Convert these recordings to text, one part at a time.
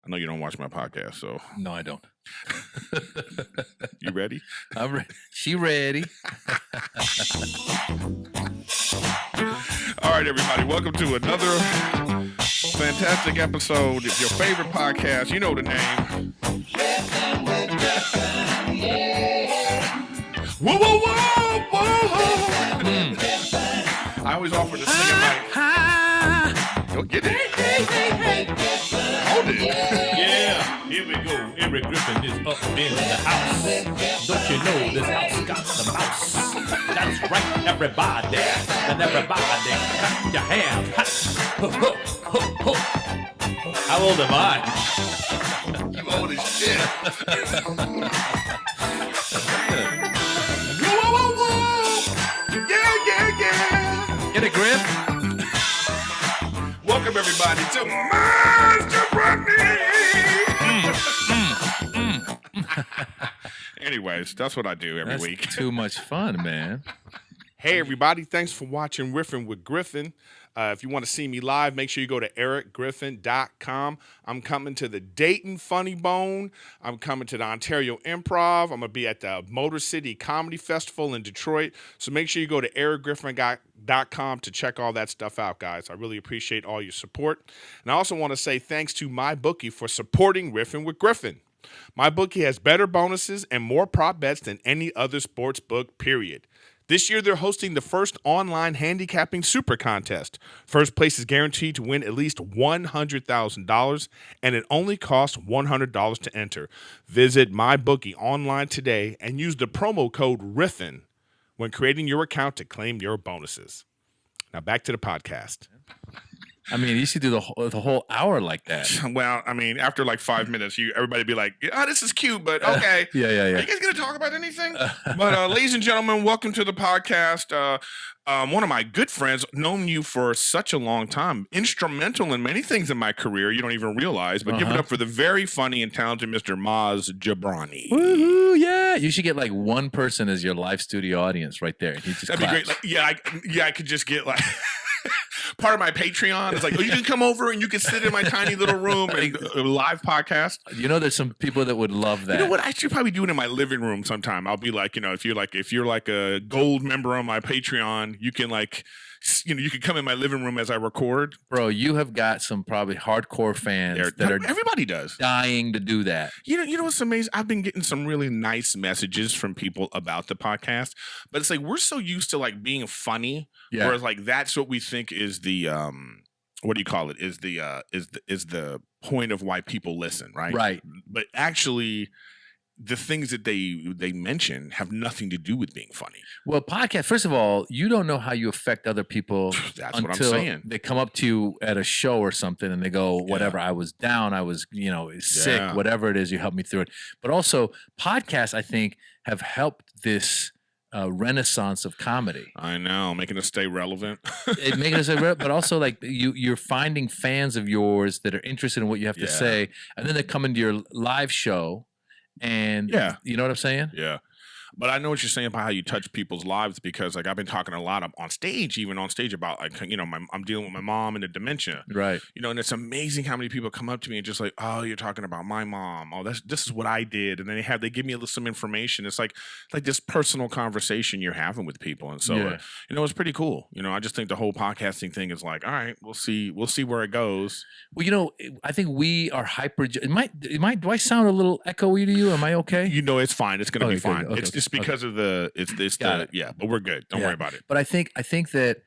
I know you don't watch my podcast, so. No, I don't. You ready? I'm ready. She ready. All right, everybody. Welcome to another fantastic episode of your favorite podcast. You know the name. Whoa, whoa, whoa, whoa. I always offer to sing it like, go get it. Hold it. Yeah, here we go. Erik Griffin is up in the house. Don't you know this house got the mouse? That's right, everybody. And everybody, clap your hands. Ho, ho, ho, ho. How old am I? You old as shit. Whoa, whoa, whoa, whoa. Yeah, yeah, yeah. Get it, Griff? Welcome, everybody, to Maz Jobrani. Anyways, that's what I do every week. Too much fun, man. Hey, everybody. Thanks for watching Riffin with Griffin. If you want to see me live, make sure you go to erikgriffin.com. I'm coming to the Dayton Funny Bone. I'm coming to the Ontario Improv. I'm going to be at the Motor City Comedy Festival in Detroit. So make sure you go to erikgriffin.com to check all that stuff out, guys. I really appreciate all your support. And I also want to say thanks to MyBookie for supporting Riffin with Griffin. MyBookie has better bonuses and more prop bets than any other sports book, period. This year, they're hosting the first online handicapping super contest. First place is guaranteed to win at least $100,000, and it only costs $100 to enter. Visit MyBookie online today and use the promo code Riffin when creating your account to claim your bonuses. Now, back to the podcast. I mean, you should do the whole hour like that. Well, I mean, after like 5 minutes, everybody be like, "Oh, this is cute, but okay." Yeah. Are you guys going to talk about anything? But ladies and gentlemen, welcome to the podcast. One of my good friends, known you for such a long time, instrumental in many things in my career you don't even realize, but give it up for the very funny and talented Mr. Maz Jobrani. Woohoo, yeah. You should get like one person as your live studio audience right there. He just That'd claps. be great. Like, I could just get like... Part of my Patreon is like, oh, you can come over and you can sit in my tiny little room and a live podcast. You know, there's some people that would love that. You know what? I should probably do it in my living room sometime. I'll be like, if you're like a gold member on my Patreon, you can you can come in my living room as I record. Bro, you have got some probably hardcore fans everybody does dying to do that. You know what's amazing? I've been getting some really nice messages from people about the podcast, but it's like we're so used to like being funny, whereas like that's what we think is the what do you call it? Is the point of why people listen, right? Right. But actually, the things that they mention have nothing to do with being funny. Well, podcast, first of all, you don't know how you affect other people. That's what I'm saying. They come up to you at a show or something and they go, whatever, I was down, I was, sick, whatever it is, you helped me through it. But also, podcasts, I think, have helped this renaissance of comedy. I know, making us stay relevant. But also like you're finding fans of yours that are interested in what you have to say, and then they come into your live show. And you know what I'm saying? Yeah. But I know what you're saying about how you touch people's lives because like I've been talking a lot on stage about like, I'm dealing with my mom and the dementia. Right. And it's amazing how many people come up to me and just like, oh, you're talking about my mom. Oh, this is what I did. And then they give me some information. It's like this personal conversation you're having with people. And so, it's pretty cool. I just think the whole podcasting thing is like, all right, we'll see where it goes. Well, I think we are hyper. Do I sound a little echoey to you? Am I okay? It's fine. It's going to be fine. Okay, it's just because of but we're good. Don't worry about it. But I think that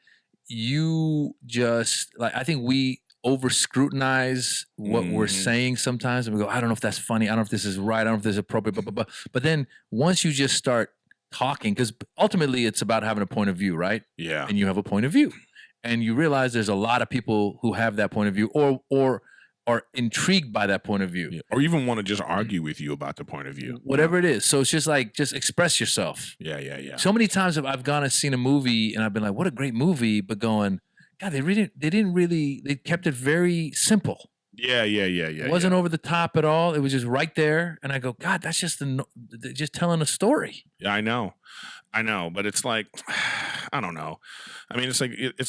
you just like, I think we over scrutinize what we're saying sometimes. And we go, I don't know if that's funny. I don't know if this is right. I don't know if this is appropriate. But then once you just start talking, because ultimately it's about having a point of view, right? Yeah. And you have a point of view. And you realize there's a lot of people who have that point of view or are intrigued by that point of view. Yeah. Or even want to just argue with you about the point of view. Whatever it is. So it's just like, just express yourself. Yeah. So many times I've gone and seen a movie and I've been like, what a great movie, but going, God, they kept it very simple. Yeah. It wasn't over the top at all. It was just right there. And I go, God, that's just just telling a story. Yeah, I know, but it's like, I don't know. I mean, it's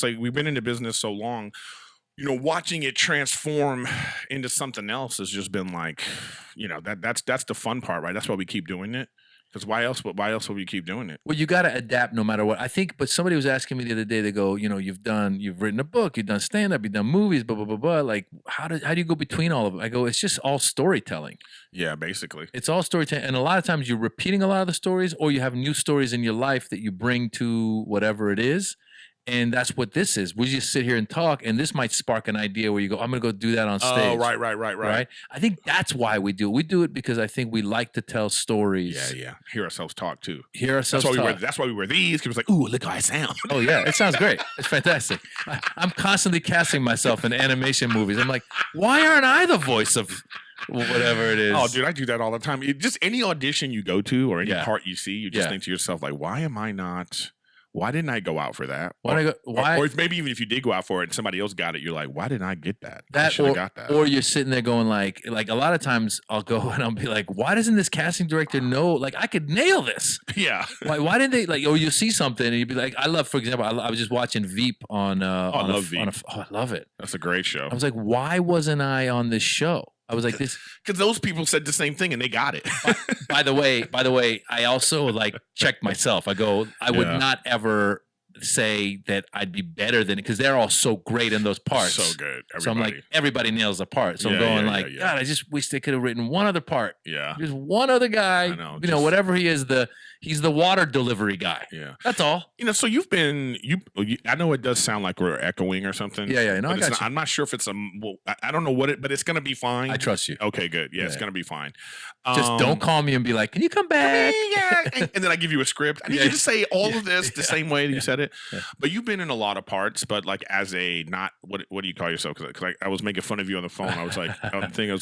like we've been in the business so long. watching it transform into something else has just been like, that's the fun part, right? That's why we keep doing it. Because why else would we keep doing it? Well, you got to adapt no matter what. I think, but somebody was asking me the other day, they go, you've written a book, you've done stand-up, you've done movies, blah, blah, blah, blah. Like, how do you go between all of them? I go, it's just all storytelling. Yeah, basically. It's all storytelling. And a lot of times you're repeating a lot of the stories, or you have new stories in your life that you bring to whatever it is. And that's what this is. We just sit here and talk, and this might spark an idea where you go, I'm going to go do that on stage. Oh, right. I think that's why we do it. We do it because I think we like to tell stories. Yeah. Hear ourselves talk, too. That's why we wear these, because it's like, ooh, look how I sound. Oh, yeah. It sounds great. It's fantastic. I'm constantly casting myself in animation movies. I'm like, why aren't I the voice of whatever it is? Oh, dude, I do that all the time. Just any audition you go to or any part you see, you just think to yourself, like, why didn't I go out for that? Or if maybe even if you did go out for it and somebody else got it, you're like, why didn't I get that? I should have got that. Or you're sitting there going like a lot of times I'll go and I'll be like, why doesn't this casting director know? Like, I could nail this. Yeah. Why didn't they or you see something and you'd be like, for example, I was just watching Veep on I love Veep. I love it. That's a great show. I was like, why wasn't I on this show? I was like, this because those people said the same thing and they got it. By the way, I also checked myself. I go, I would not ever say that I'd be better than it because they're all so great in those parts. So good. So I'm like, everybody nails a part. So I'm going God, I just wish they could have written one other part. Yeah. Just one other guy. I know. Whatever he is, he's the water delivery guy. Yeah. That's all. So you've been, I know it does sound like we're echoing or something. Yeah. No, I'm not sure if it's I don't know but it's going to be fine. I trust you. Okay, good. Yeah, it's going to be fine. Just don't call me and be like, can you come back? And then I give you a script. I need you to say all of this the same way that you said it. Yeah. But you've been in a lot of parts, but like as a not, what do you call yourself? Because I was making fun of you on the phone. I was like,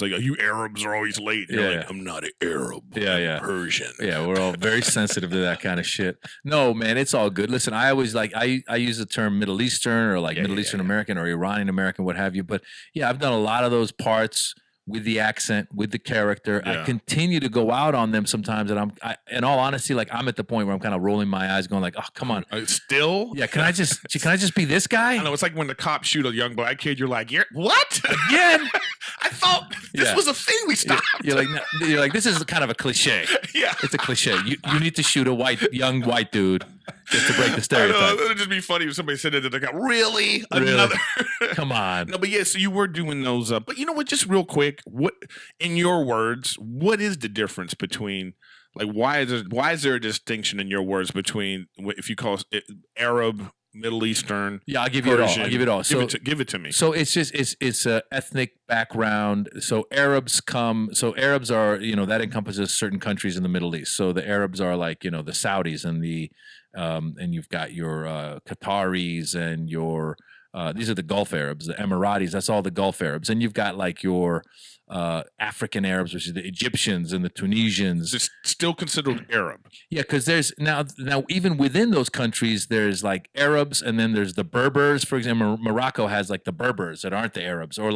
you Arabs are always late. And you're like, I'm not an Arab. I'm Persian. Yeah, we're all very sensitive to that kind of shit. No, man, it's all good. Listen, I always I use the term Middle Eastern or Middle Eastern American or Iranian American, what have you. But yeah, I've done a lot of those parts with the accent, with the character. I continue to go out on them sometimes, and in all honesty, I'm at the point where I'm kind of rolling my eyes, going like, "Oh, come on, still? Yeah, can I just be this guy?" I know it's like when the cops shoot a young black kid. You're like, what? Again? I thought this was a thing we stopped. You're like, this is kind of a cliche. Yeah, it's a cliche. You need to shoot a young white dude just to break the stereotype. It would just be funny if somebody said it. They got really another. Come on. No, but yeah. So you were doing those. But you know what? Just real quick, what in your words? What is the difference between why is there a distinction in your words between if you call it Arab, Middle Eastern? Yeah, I'll give you it all. Give it to me. So it's just it's a ethnic background. So Arabs are that encompasses certain countries in the Middle East. So the Arabs are the Saudis and you've got your Qataris and your these are the Gulf Arabs, the Emiratis. That's all the Gulf Arabs, and you've got your African Arabs, which is the Egyptians and the Tunisians. It's still considered Arab. Yeah, because there's now even within those countries, there's Arabs, and then there's the Berbers. For example, Morocco has the Berbers that aren't the Arabs, or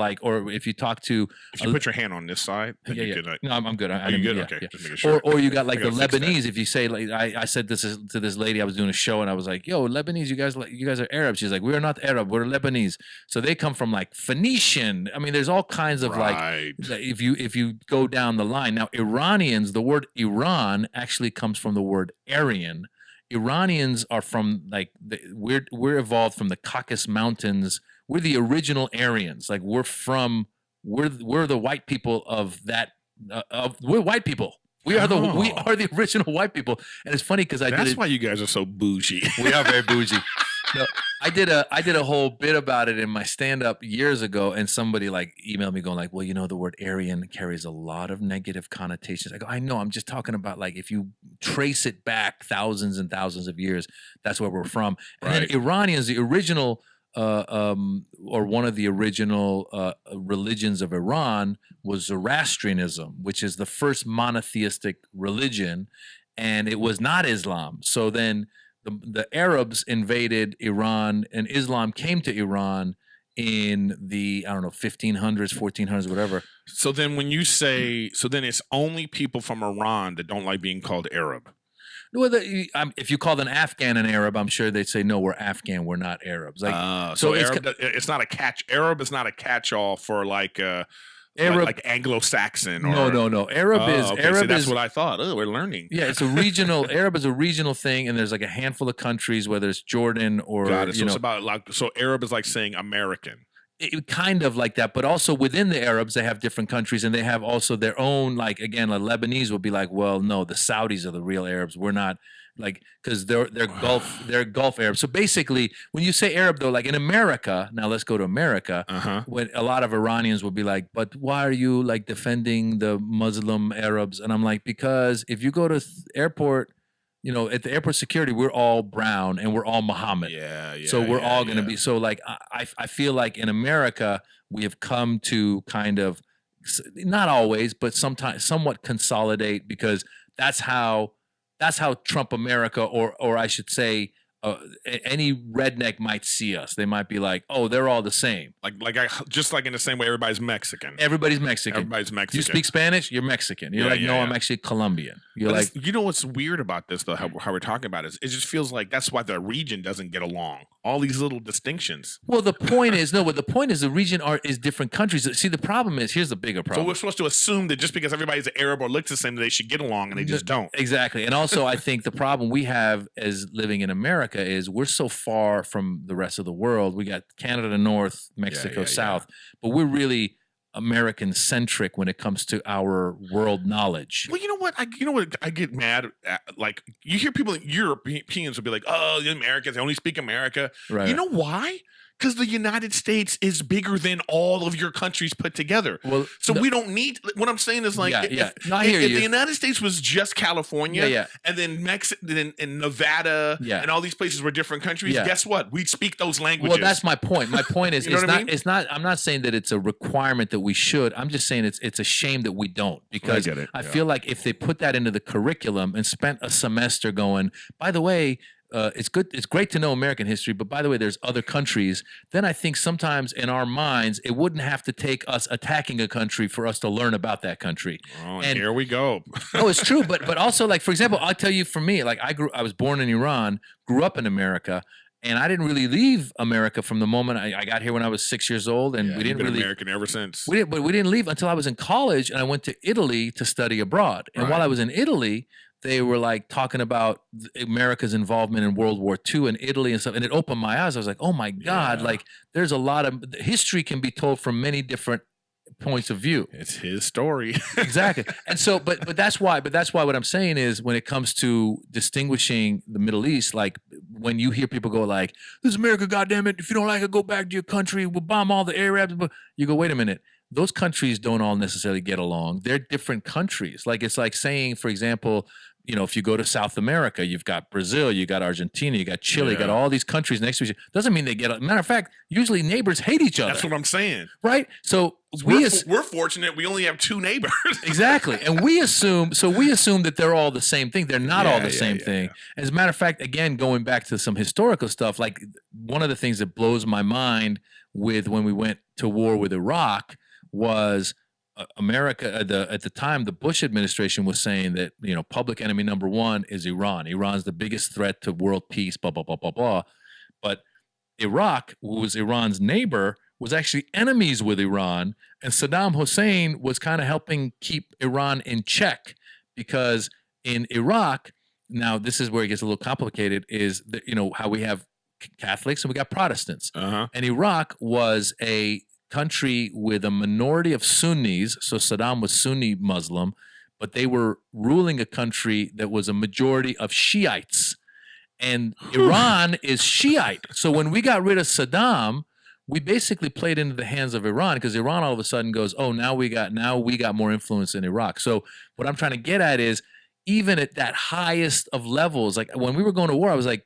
if you talk to if you put your hand on this side, then you can, no, I'm good. Are you good? Okay, yeah. just making sure. Or you got the Lebanese. If you say I said this to this lady, I was doing a show, and I was like, "Yo, Lebanese, you guys are Arab." She's like, "We are not Arab. We're Lebanese." So they come from Phoenician. I mean, there's all kinds of if you go down the line. Now, Iranians, the word Iran actually comes from the word Aryan. Iranians are from we're evolved from the Caucasus Mountains. We're the original Aryans. We're the white people of that. We're white people. We are the original white people. And it's funny because that's why you guys are so bougie. We are very bougie. No, I did a whole bit about it in my stand-up years ago, and somebody emailed me going well, the word Aryan carries a lot of negative connotations. I go, I know, I'm just talking about if you trace it back thousands and thousands of years, that's where we're from. And then Iranians, the original or one of the original religions of Iran was Zoroastrianism, which is the first monotheistic religion, and it was not Islam. So then the Arabs invaded Iran, and Islam came to Iran in the 1500s, 1400s, whatever. So then when you say, then it's only people from Iran that don't like being called Arab. Well, if you called an Afghan an Arab, I'm sure they'd say, no, we're Afghan, we're not Arabs. Like, so Arab, it's not a Arab is not a catch-all for like Arab, like Anglo-Saxon. No. Arab is okay, Arab. So that's is, what I thought. Oh, we're learning. Yeah, it's a regional. Arab is a regional thing, and there's like a handful of countries, whether it's Jordan or Got it. So it's about like Arab is like saying American. Kind of like that, but also within the Arabs, they have different countries, and they have also their own. Like again, like Lebanese would be like, well, no, the Saudis are the real Arabs. We're not, like, because they're Gulf Arabs. So basically, when you say Arab, though, like in America, now let's go to America. When a lot of Iranians would be like, but why are you like defending the Muslim Arabs? And I'm like, because if you go to airport. You know, at the airport security, we're all brown and we're all Muhammad. Yeah. So we're all going to be. So like, I feel like in America, we have come to kind of, not always, but sometimes somewhat consolidate, because that's how Trump America, or I should say, any redneck might see us. They might be like, oh, they're all the same. Just like in the same way everybody's Mexican. Everybody's Mexican. You speak Spanish, you're Mexican. You're I'm actually Colombian. You're but like, you know what's weird about this though, how we're talking about it just feels like that's why the region doesn't get along. All these little distinctions. Well, the point is the region is different countries. See, the problem is, here's the bigger problem. So we're supposed to assume that just because everybody's an Arab or looks the same, that they should get along, and they just don't. Exactly. And also, I think the problem we have as living in America is we're so far from the rest of the world. We got Canada north, Mexico south, but we're really American centric when it comes to our world knowledge. Well, you know what I get mad at? Like, you hear people, Europeans will be like, oh, the Americans, they only speak America. Right. You know why? Because the United States is bigger than all of your countries put together. Well, so we don't need. What I'm saying is like, if the United States was just California, and then and Nevada, and all these places were different countries, guess what? We'd speak those languages. Well, that's my point. My point is, it's not. I'm not saying that it's a requirement that we should. I'm just saying it's a shame that we don't, because I feel like if they put that into the curriculum and spent a semester going, by the way. It's good. It's great to know American history, but by the way, there's other countries. Then I think sometimes in our minds, it wouldn't have to take us attacking a country for us to learn about that country. Oh, and here we go. No, it's true. But also, like, for example, I'll tell you, for me, like I was born in Iran, grew up in America, and I didn't really leave America from the moment I got here when I was 6 years old, and we didn't been really American ever since. We didn't leave until I was in college, and I went to Italy to study abroad. And while I was in Italy, they were like talking about America's involvement in World War II in Italy and stuff. And it opened my eyes. I was like, oh my God, like there's a lot of history can be told from many different points of view. It's his story. Exactly. And so, but that's why what I'm saying is when it comes to distinguishing the Middle East, like when you hear people go like, this is America, goddammit. If you don't like it, go back to your country. We'll bomb all the Arabs. You go, wait a minute. Those countries don't all necessarily get along. They're different countries. Like, it's like saying, for example, you know, if you go to South America, you've got Brazil, you got Argentina, you got Chile, you got all these countries next to each other. Doesn't mean they get. Matter of fact, usually neighbors hate each other. That's what I'm saying, right? So we're fortunate. We only have two neighbors. Exactly, and we assume that they're all the same thing. They're not all the same thing. As a matter of fact, again, going back to some historical stuff, like one of the things that blows my mind with when we went to war with Iraq was. America at the time, the Bush administration was saying that, you know, public enemy number one is Iran. Iran's the biggest threat to world peace, blah, blah, blah, blah, blah. But Iraq, who was Iran's neighbor, was actually enemies with Iran. And Saddam Hussein was kind of helping keep Iran in check, because in Iraq, now this is where it gets a little complicated, is that, you know, how we have Catholics and we got Protestants. And Iraq was a country with a minority of Sunnis, so Saddam was Sunni Muslim, but they were ruling a country that was a majority of Shiites, and Iran is Shiite. So when we got rid of Saddam, we basically played into the hands of Iran, because Iran all of a sudden goes, oh, now we got more influence in Iraq. So what I'm trying to get at is, even at that highest of levels, like when we were going to war, I was like,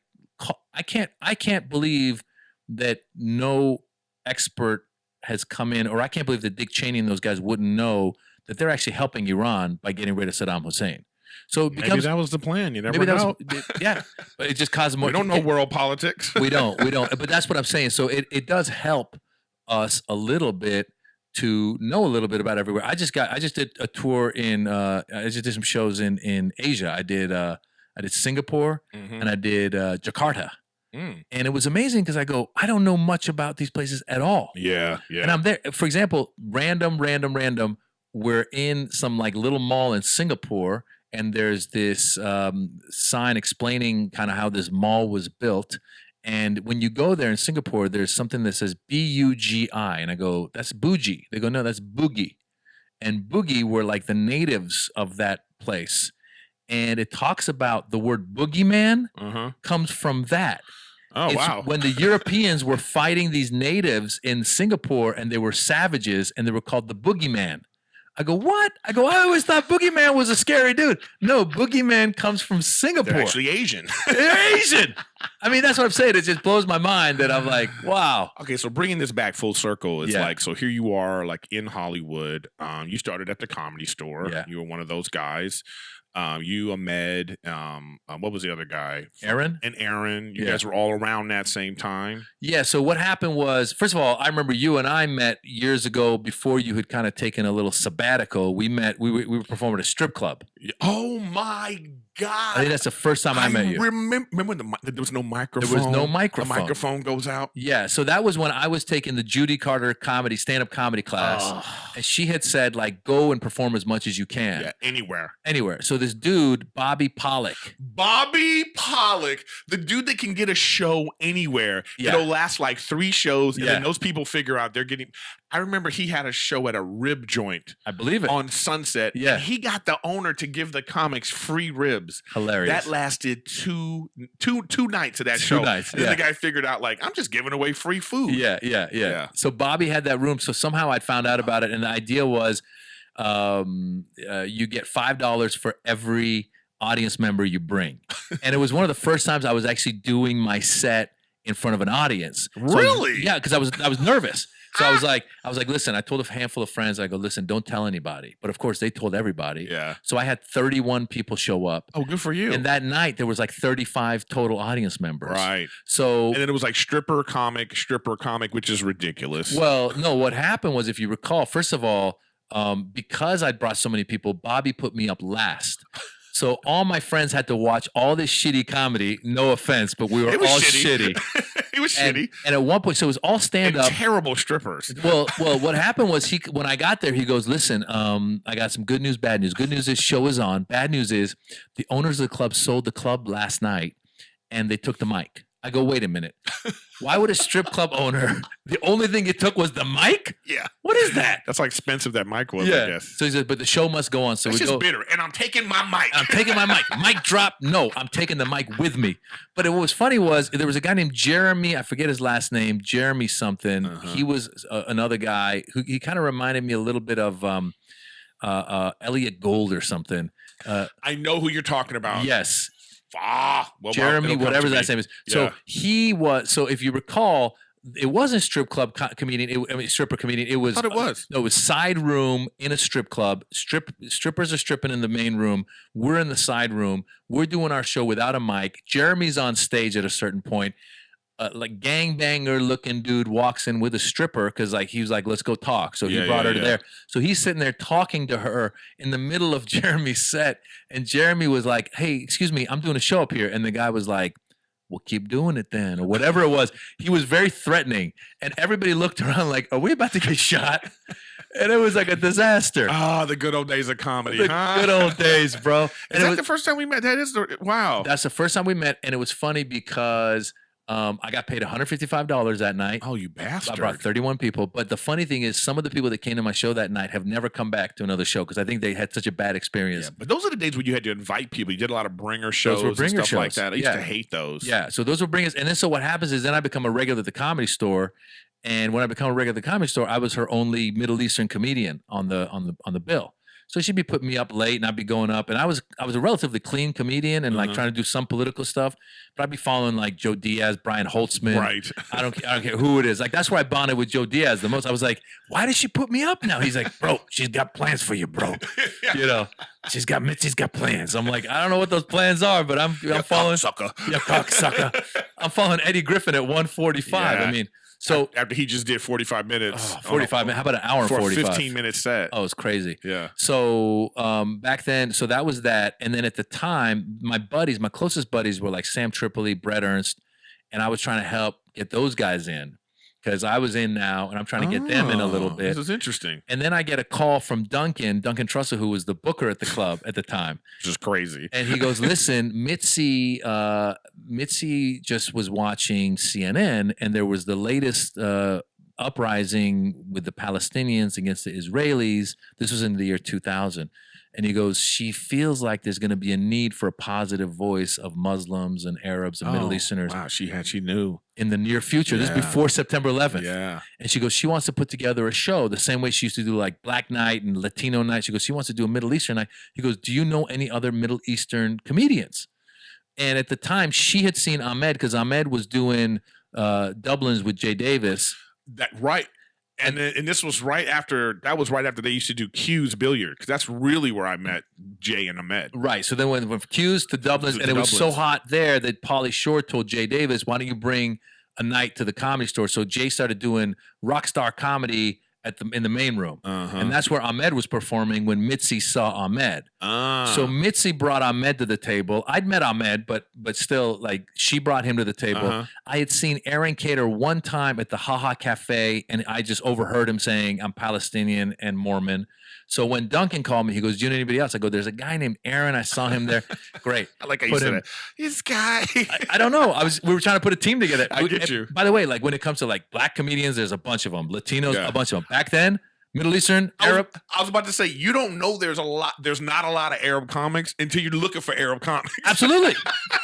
I can't believe that no expert has come in, or I can't believe that Dick Cheney and those guys wouldn't know that they're actually helping Iran by getting rid of Saddam Hussein. So it becomes, maybe that was the plan. You never know. But it just causes more. We don't know world politics. we don't. But that's what I'm saying. So it does help us a little bit to know a little bit about everywhere. I just did a tour I just did some shows in Asia. I I did Singapore, Mhm. and I did Jakarta. Mm. And it was amazing because I go, I don't know much about these places at all. Yeah. And I'm there. For example, random. We're in some like little mall in Singapore, and there's this sign explaining kind of how this mall was built. And when you go there in Singapore, there's something that says B-U-G-I. And I go, that's bougie. They go, no, that's boogie. And boogie were like the natives of that place. And it talks about the word boogeyman comes from that. Oh, It's wow. when the Europeans were fighting these natives in Singapore, and they were savages, and they were called the boogeyman. I go, what? I go, I always thought boogeyman was a scary dude. No, boogeyman comes from Singapore. They're actually Asian. They're Asian. I mean, that's what I'm saying. It just blows my mind that I'm like, wow. Okay, so bringing this back full circle, it's Yeah. like, so here you are, like in Hollywood. You started at the Comedy Store. Yeah. You were one of those guys. You, Ahmed, what was the other guy? Aaron? And Aaron. You Yeah. guys were all around that same time. Yeah. So what happened was, first of all, I remember you and I met years ago before you had kind of taken a little sabbatical. We met. We were performing at a strip club. Oh my God! I think that's the first time I met you. Remember when there was no microphone? There was no microphone. The microphone goes out. Yeah. So that was when I was taking the Judy Carter stand-up comedy class, Oh. and she had said like, go and perform as much as you can. Yeah, anywhere. Anywhere. So this dude, Bobby Pollock. Bobby Pollock, the dude that can get a show anywhere. Yeah. It'll last like 3 shows, and Yeah. then those people figure out they're getting. I remember he had a show at a rib joint I believe it. on Sunset. Yeah. and he got the owner to give the comics free ribs. Hilarious. That lasted two nights of that 2 show. nights, And then yeah. the guy figured out like, I'm just giving away free food. Yeah. So Bobby had that room. So somehow I'd found out about it. And the idea was you get $5 for every audience member you bring. And it was one of the first times I was actually doing my set in front of an audience. So I was- Really? yeah, because I was nervous. So I was like, listen, I told a handful of friends, I go, listen, don't tell anybody. But of course they told everybody. Yeah. So I had 31 people show up. Oh, good for you. And that night there was like 35 total audience members. right. So And then it was like stripper comic, which is ridiculous. well, no, what happened was, if you recall, first of all, because I'd brought so many people, Bobby put me up last. So all my friends had to watch all this shitty comedy. No offense, but we were It was all shitty. shitty. It was And, shitty. and at one point, so it was all stand And up. terrible strippers. Well, what happened was when I got there, he goes, listen, I got some good news, bad news. Good news is show is on. Bad news is the owners of the club sold the club last night, and they took the mic. I go, wait a minute. Why would a strip club owner, the only thing it took was the mic? Yeah. What is that? That's how expensive that mic was, I guess. So he said, but the show must go on. So It's we just go. bitter. And I'm taking my mic. I'm taking my mic. Mic drop. No, I'm taking the mic with me. But what was funny was there was a guy named Jeremy. I forget his last name. Jeremy something. He was another guy who he kind of reminded me a little bit of Elliot Gold or something. I know who you're talking about. Yes. Well, Jeremy, it'll come whatever to his last me. name is. Yeah. So he was. So if you recall, it wasn't strip club comedian. Stripper comedian. It was. I thought it was. No, it was side room in a strip club. Strippers are stripping in the main room. We're in the side room. We're doing our show without a mic. Jeremy's on stage at a certain point. Like gangbanger looking dude walks in with a stripper because like he was like, let's go talk. So he Yeah, brought yeah, her to yeah. there. So he's sitting there talking to her in the middle of Jeremy's set. And Jeremy was like, hey, excuse me, I'm doing a show up here. And the guy was like, well, keep doing it then, or whatever it was. He was very threatening. And everybody looked around like, are we about to get shot? And it was like a disaster. Ah, the good old days of comedy. The huh? good old days, bro. Is And it that was- the first time we met? That is wow. that's the first time we met. And it was funny because I got paid $155 that night. Oh, you I bastard. brought 31 people. But the funny thing is, some of the people that came to my show that night have never come back to another show because I think they had such a bad experience. Yeah, but those are the days when you had to invite people. You did a lot of bringer shows were bringer and stuff like shows. that. I used Yeah. to hate those. Yeah, so those were bringers. And then so what happens is then I become a regular at the Comedy Store. And when I become a regular at the Comedy Store, I was her only Middle Eastern comedian on the bill. So she'd be putting me up late, and I'd be going up. And I was a relatively clean comedian and like trying to do some political stuff, but I'd be following like Joe Diaz, Brian Holtzman. Right. I don't care who it is. Like that's where I bonded with Joe Diaz the most. I was like, why did she put me up now? He's like, bro, she's got plans for you, bro. You know. Mitzi's got plans. I'm like, I don't know what those plans are, but I'm following. Sucker. Yeah, cocksucker. I'm following Eddie Griffin at 145. Yeah. I mean, so after he just did 45 minutes. 45 minutes. How about an hour and 45? 15-minute set. Oh, it's crazy. Yeah. So back then, so that was that. And then at the time, my closest buddies were like Sam Tripoli, Brett Ernst, and I was trying to help get those guys in because I was in now and I'm trying to get them in a little bit. This is interesting. And then I get a call from Duncan Trussell, who was the booker at the club at the time. Which is crazy. And he goes, listen, Mitzi just was watching CNN and there was the latest uprising with the Palestinians against the Israelis. This was in the year 2000. And he goes, she feels like there's going to be a need for a positive voice of Muslims and Arabs and Middle Easterners. Wow, she knew. In the near future. Yeah. This is before September 11th. Yeah. And she goes, she wants to put together a show the same way she used to do like Black Night and Latino Night. She goes, she wants to do a Middle Eastern night. He goes, do you know any other Middle Eastern comedians? And at the time, she had seen Ahmed because Ahmed was doing Dublin's with Jay Davis. Right. And this was right after they used to do Q's Billiard because that's really where I met Jay and Ahmed. Right. So then when Q's to Dublin's, and it was so hot there that Pauly Shore told Jay Davis, why don't you bring a night to the Comedy Store? So Jay started doing Rockstar Comedy in the main room. And that's where Ahmed was performing when Mitzi saw Ahmed. So Mitzi brought Ahmed to the table. I'd met Ahmed, but still, like, she brought him to the table. I had seen Aaron Cater one time at the Haha Cafe, and I just overheard him saying, I'm Palestinian and Mormon. So when Duncan called me, he goes, do you know anybody else? I go, there's a guy named Aaron. I saw him there. Great. I like how you said it. This guy. I don't know. We were trying to put a team together. I get you. By the way, like when it comes to like black comedians, there's a bunch of them. Latinos, a bunch of them. Back then, Middle Eastern, Arab. I was about to say, you don't know there's not a lot of Arab comics until you're looking for Arab comics. Absolutely.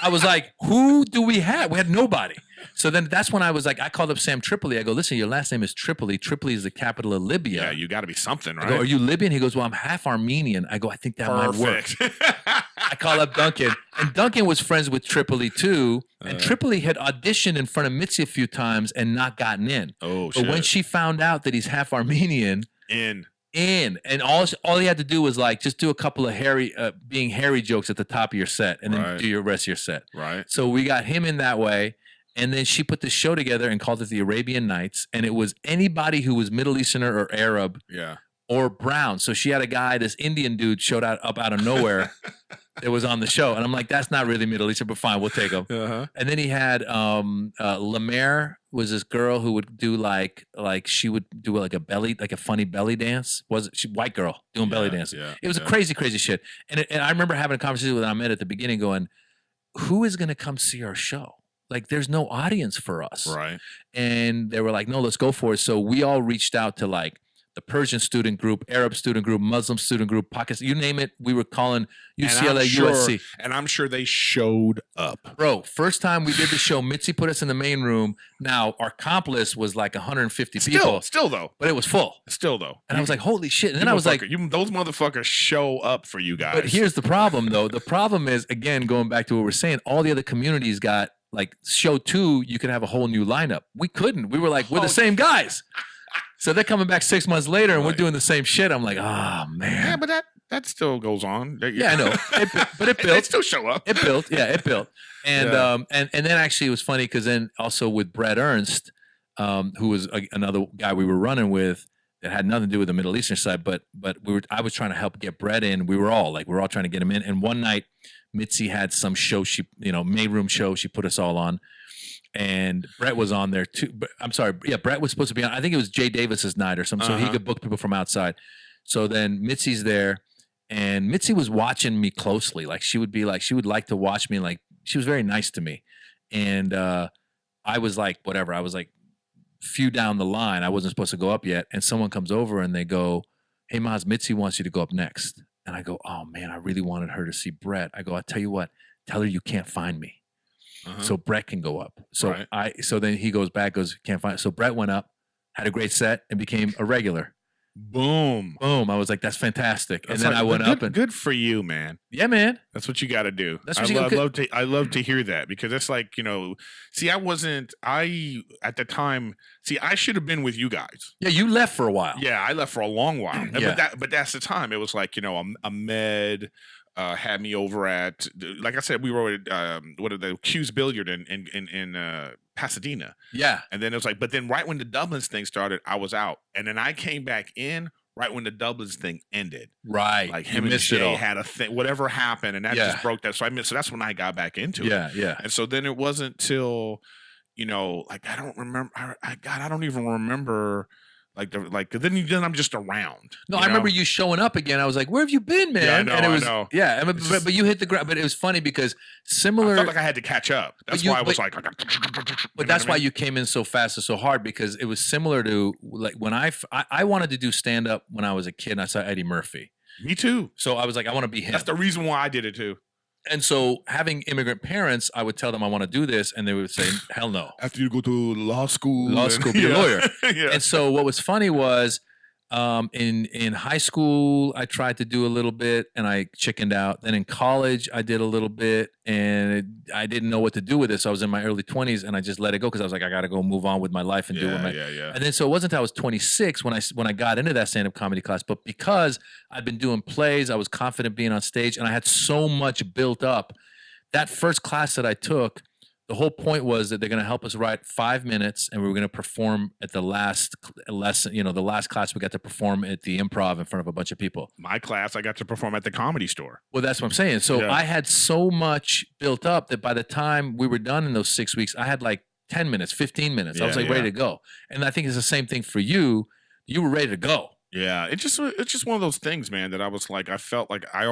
I was like, who do we have? We had nobody. So then that's when I was like, I called up Sam Tripoli. I go, listen, your last name is Tripoli. Tripoli is the capital of Libya. Yeah, you got to be something, right? I go, are you Libyan? He goes, well, I'm half Armenian. I go, I think that might work. I call up Duncan. And Duncan was friends with Tripoli too. And Tripoli had auditioned in front of Mitzi a few times and not gotten in. Oh, shit. But when she found out that he's half Armenian, in, and all he had to do was like just do a couple of being hairy jokes at the top of your set, and then do your rest of your set. Right. So we got him in that way, and then she put this show together and called it the Arabian Nights, and it was anybody who was Middle Easterner or Arab, or brown. So she had a guy, this Indian dude, showed up out of nowhere. That was on the show, and I'm like, that's not really Middle Eastern, but fine, we'll take him. And then he had Lemaire was this girl who would do like she would do like a funny belly dance. White girl doing belly dance? It was a crazy shit. And I remember having a conversation with Ahmed at the beginning, going, "Who is going to come see our show? Like, there's no audience for us." Right. And they were like, "No, let's go for it." So we all reached out to like the Persian student group, Arab student group, Muslim student group, Pakistan, you name it. We were calling UCLA, USC. And I'm sure they showed up. Bro, first time we did the show, Mitzi put us in the main room. Now, our comp list was like 150 people. Still, though. But it was full. Still, though. And I was like, holy shit. And then I was like, those motherfuckers show up for you guys. But here's the problem, though. The problem is, again, going back to what we're saying, all the other communities got, like, show 2, you could have a whole new lineup. We couldn't. We were like, we're the same guys. So they're coming back 6 months later, and we're doing the same shit. I'm like, oh, man. Yeah, but that still goes on. Yeah, I know. But it built. They still show up. It built. Yeah, it built. And and then actually it was funny because then also with Brett Ernst, who was another guy we were running with that had nothing to do with the Middle Eastern side, but I was trying to help get Brett in. We were all trying to get him in. And one night, Mitzi had some show main room show she put us all on. And Brett was on there too. I'm sorry. Yeah, Brett was supposed to be on. I think it was Jay Davis's night or something, so he could book people from outside. So then Mitzi's there, and Mitzi was watching me closely. Like she would like to watch me. Like she was very nice to me. And I was like, whatever. I was like, few down the line. I wasn't supposed to go up yet. And someone comes over and they go, "Hey, Maz, Mitzi wants you to go up next." And I go, "Oh man, I really wanted her to see Brett." I go, "I'll tell you what. Tell her you can't find me." So Brett can go up. So so then he goes back, can't find it. So Brett went up, had a great set, and became a regular. Boom. I was like, that's fantastic. And then I went up and good for you, man. Yeah, man. That's what you got to do. That's what I love to hear that, because it's like, see, at the time, I should have been with you guys. Yeah, you left for a while. Yeah, I left for a long while. Yeah. But that's the time. It was like, Ahmed had me over at, like I said, we were at the Q's Billiard in Pasadena. Yeah. And then it was like, but then right when the Dublin's thing started, I was out. And then I came back in right when the Dublin's thing ended. Right. Like him and Jay had a thing, whatever happened, and that just broke that. So so that's when I got back into it. Yeah. And so then it wasn't till, like I don't remember. I don't even remember. Then I'm just around. No, I remember you showing up again. I was like, "Where have you been, man?" Yeah, I know. Yeah, but you hit the ground. But it was funny because similar. I felt like I had to catch up. That's why I was like. But that's why you came in so fast and so hard, because it was similar to like when I wanted to do stand up when I was a kid. And I saw Eddie Murphy. Me too. So I was like, I want to be him. That's the reason why I did it too. And so having immigrant parents, I would tell them I want to do this, and they would say, hell no. After you go to law school, be a lawyer. Yeah. And so what was funny was in high school, I tried to do a little bit and I chickened out. Then in college, I did a little bit and I didn't know what to do with it. So I was in my early 20s and I just let it go because I was like, I got to go move on with my life and do what yeah. And then so it wasn't until I was 26 when I got into that stand-up comedy class. But because I'd been doing plays, I was confident being on stage, and I had so much built up. That first class that I took, the whole point was that they're going to help us write 5 minutes, and we were going to perform at the last lesson. The last class we got to perform at the Improv in front of a bunch of people. My class, I got to perform at the Comedy Store. Well, that's what I'm saying. So I had so much built up that by the time we were done in those 6 weeks, I had like 10 minutes, 15 minutes. I was like ready to go. And I think it's the same thing for you. You were ready to go. Yeah, it's just one of those things, man, that I was like, I felt like I